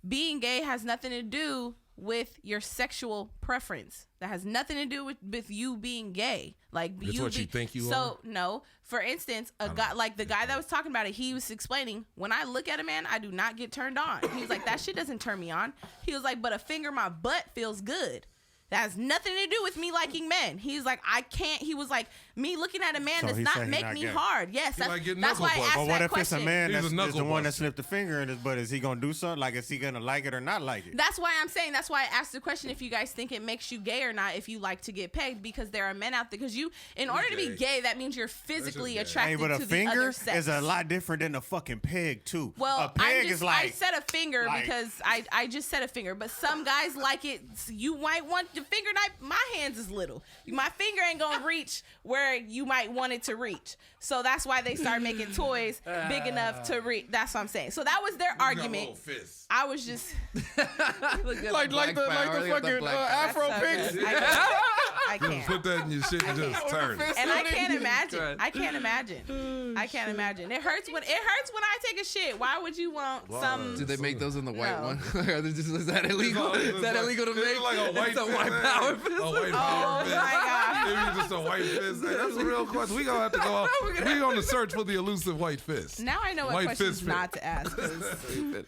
being gay has nothing to do with your sexual preference. That has nothing to do with you being gay. Like It's what you think you are? So no. For instance, a guy like the guy that was talking about it, he was explaining, when I look at a man, I do not get turned on. He was like, that shit doesn't turn me on. He was like, but a finger in my butt feels good. That has nothing to do with me liking men. He's like, I can't. He was like, me looking at a man So does he not said he make not me gay. hard. Yes, like getting that's why I knuckle asked But that what if question. it's a man He's a that's the knuckle one that buster. slipped the finger in his butt? Is he gonna do something? Like, is he gonna like it or not like it? That's why I'm saying. That's why I asked the question if you guys think it makes you gay or not if you like to get pegged, because there are men out there. Because in order to be gay, that means you're physically gay. attracted Hey, but a to the finger other sex. is a lot different than a fucking peg too. Well, a peg is I like said a finger like- because I just said a finger, but some guys like it. You might want the finger knife. My hands is little. My finger ain't gonna reach where you might want it to reach. So that's why they start making toys big enough to reach. That's what I'm saying. So that was their argument. I was just like the fucking Afro pics. I can't. Put that in your shit and just turn. And I can't imagine. I can't imagine. I can't imagine. It hurts when I take a shit. Why would you want some? Do they make those in the white No. one? Is that illegal? Is that illegal to make? It's like a white It's a fist, white man. power fist. A white Oh power fist. my god. Maybe just a white fist. Hey, that's a real question. We gonna have to go out. We on the search for the elusive white fist. Now I know what White questions fist not to ask. 'Cause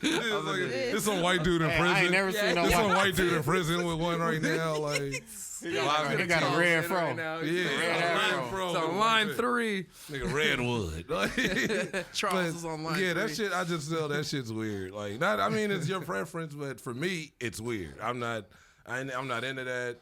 It's some white dude in Hey, prison. I ain't never seen no There's some white. white dude in prison with one right now. Like, He got a red fro. red fro. It's on line 3. Nigga, Redwood. Charles is on line Yeah, 3. that shit. I just feel that shit's weird. Like, not. I mean, it's your preference, but for me, it's weird. I'm not into that.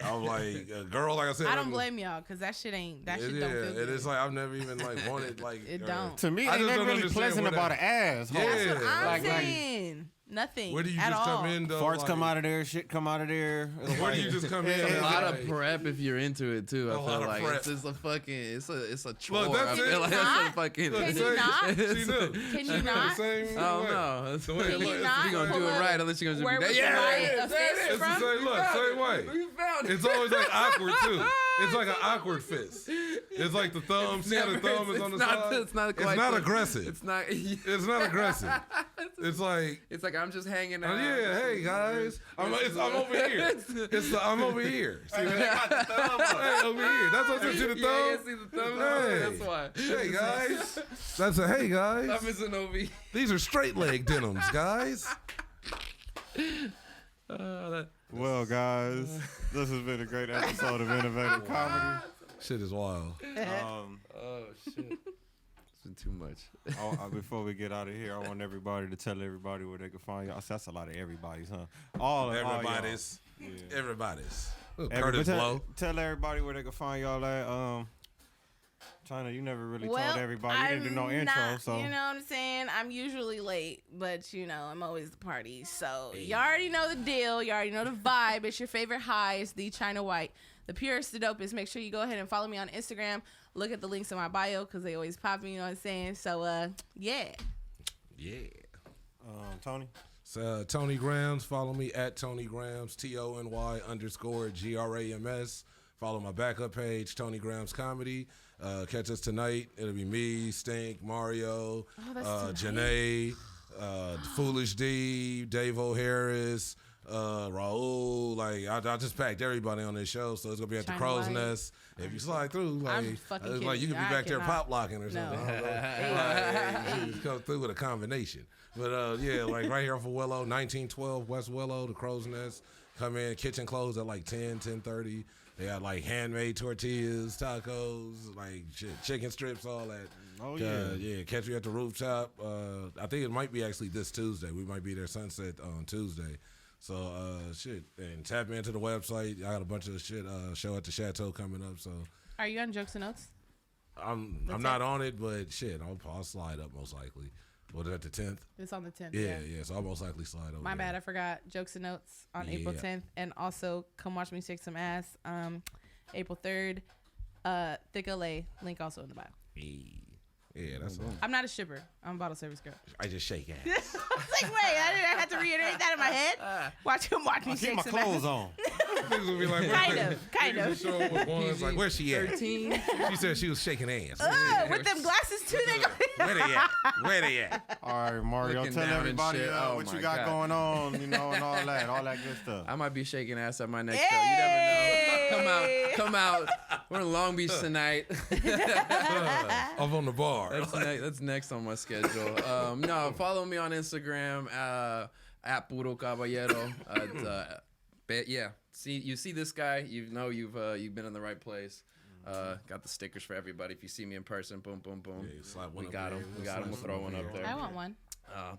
I'm like a girl, like I said. I don't blame y'all because that shit don't feel good. And it's like I've never even like wanted like. It don't. To me, I ain't just that don't really understand pleasant where about that- an asshole. That's what I'm Like- saying. Nothing. Where do you at just all. come in though? Farts like, come out of there, shit come out of there. Where do you just come in? A and, lot like, of prep if you're into it too. I A lot feel of like prep. it's just a fucking it's a chore. that's I feel it. like Not? that's a fucking. Look, Can same- you not? She knew. Can She you knew not? the same I don't way. know. That's the way Can it you looks. not You gonna pull do it up right unless you're gonna where be was that. the bite Yeah, of fish It's the from? same. Look, same way. You found it. It's always like awkward too. It's like an awkward fist. It's like the thumb. See how the thumb is on the side? It's not quite. It's not the- aggressive. It's not. It's not aggressive. It's like. It's like I'm just hanging Oh, out. yeah, hey guys, I'm over here. I'm over here. See that? Hey, over here. That's what I see the thumb. Yeah, see the thumb. Hey. That's why. Hey guys, that's a hey guys. Thumb is an OV. These are straight leg denims, guys. Well, guys, this has been a great episode of Innovative Comedy. Shit is wild. Oh shit. It's been too much. Before we get out of here, I want everybody to tell everybody where they can find y'all. That's a lot of everybody's, huh? Everybody's. Yeah. Everybody's. Ooh, Everybody, Curtis Blow. tell everybody where they can find y'all at. China, you never really Well, told everybody. You didn't do no I'm intro, not, so. you know what I'm saying? I'm usually late, but you know, I'm always the party. So you already know the deal. You already know the vibe. It's your favorite high. It's the China White, the purest, the dopest. Make sure you go ahead and follow me on Instagram. Look at the links in my bio because they always pop me. You know what I'm saying? So yeah. Yeah. Tony. So Tony Grams. Follow me at Tony Grams. TONY_GRAMS. Follow my backup page, Tony Grams Comedy. Catch us tonight. It'll be me, Stink, Mario, Janae, Foolish D, Dave O'Harris, Raul. Like I just packed everybody on this show, so it's gonna be at the China Crow's White. Nest. If you slide through, I'm fucking like kidding you could be you. I back there cannot. pop locking or something. No. I don't know. Like, you just come through with a combination. But yeah, like right here off of Willow, 1912 West Willow, the Crow's Nest. Come in, kitchen closed at like 10:30. They got like handmade tortillas, tacos, like shit, chicken strips, all that. Oh yeah. Yeah. Catch me at the rooftop. I think it might be actually this Tuesday. We might be there sunset on Tuesday. So shit, and tap into the website. I got a bunch of shit. Show at the Chateau coming up. So Are you on Jokes and Notes? I'm not on it, but shit, I'll slide up most likely. What is that, the 10th? It's on the 10th. Yeah. So I'll most likely slide over. My there. bad, I forgot. Jokes and Notes on April 10th. And also, come watch me shake some ass April 3rd. Thick LA. Link also in the bio. Yeah, that's all. I'm not a shipper. I'm a bottle service girl. I just shake ass. It's like, wait, I didn't have to reiterate that in my head. Watch me I keep shake my some clothes ass. on. Niggas will be like, Kind of. Show up with ones like, where's she at? She said she was shaking ass. With them glasses too, they go. Where they at? Where they at? All right, Mario, Looking tell down and everybody shit. Oh what my you got God. going on, you know, and all that good stuff. I might be shaking ass at my next show. You never know. Come out. We're in Long Beach tonight. Up on the bar. That's next on my schedule. No, follow me on Instagram at Puro Caballero. Yeah, you see this guy, you know you've been in the right place. Got the stickers for everybody. If you see me in person, boom, boom, boom. Yeah, slap one We up got there. him. We got him. We'll throw one up there. I want one.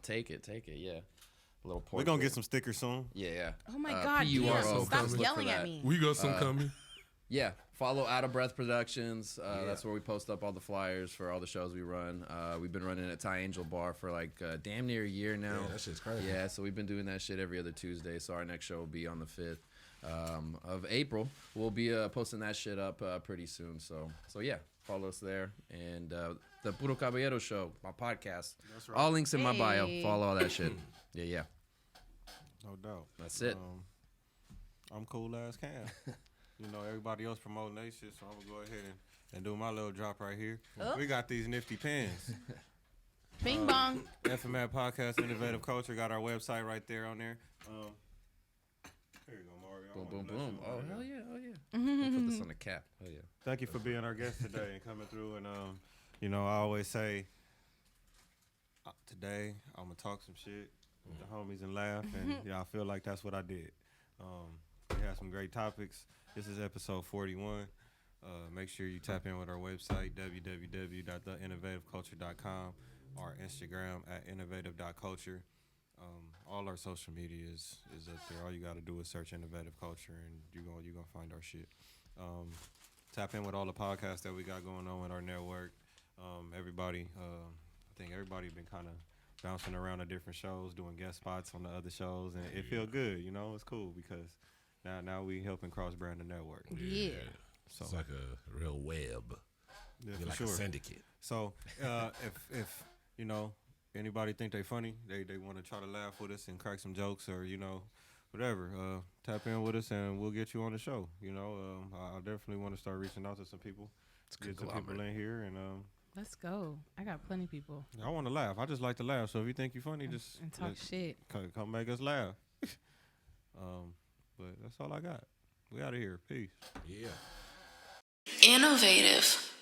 Take it. Yeah. A little We're going to get some stickers soon. Yeah. Oh my God, PURO. Kim, stop Look for yelling at that. me. We got some coming. Yeah, follow Out of Breath Productions. That's where we post up all the flyers for all the shows we run. We've been running at Thai Angel Bar for like damn near a year now. Yeah, that shit's crazy. Yeah, so we've been doing that shit every other Tuesday. So our next show will be on the 5th of April. We'll be posting that shit up pretty soon. So yeah, follow us there. And the Puro Caballero Show, my podcast. That's right. All links in my bio. Hey. Follow all that shit. Yeah. No doubt. That's it. I'm Coolazzcam. You know, everybody else promoting their shit, so I'm going to go ahead and do my little drop right here. Oh. We got these nifty pens. Bing bong. FMAT Podcast, Innovative Culture. Got our website right there on there. Here you go, Mario. I Boom, wanna boom, let boom. you Oh, know hell that. yeah. I'll put this on the cap. Hell yeah. Thank you for being our guest today and coming through. And, you know, I always say, today I'm going to talk some shit with the homies and laugh. And, yeah, I feel like that's what I did. We had some great topics. This is episode 41. Make sure you tap in with our website, www.theinnovativeculture.com, or Instagram at innovative.culture. All our social media is up there. All you got to do is search Innovative Culture, and you're gonna find our shit. Tap in with all the podcasts that we got going on with our network. Everybody, I think everybody been kind of bouncing around to different shows, doing guest spots on the other shows, and it feel good. You know, it's cool because now we helping cross brand the network. Yeah. So It's like a real web. yeah, You're for like sure. a syndicate. So if you know anybody think they funny, they want to try to laugh with us and crack some jokes or whatever, tap in with us and we'll get you on the show. I definitely want to start reaching out to some people, get some people in here, and Let's go. I got plenty of people. I want to laugh. I just like to laugh. So if you think you're funny, just and talk shit. Come make us laugh. But that's all I got. We out of here. Peace. Yeah. Innovative.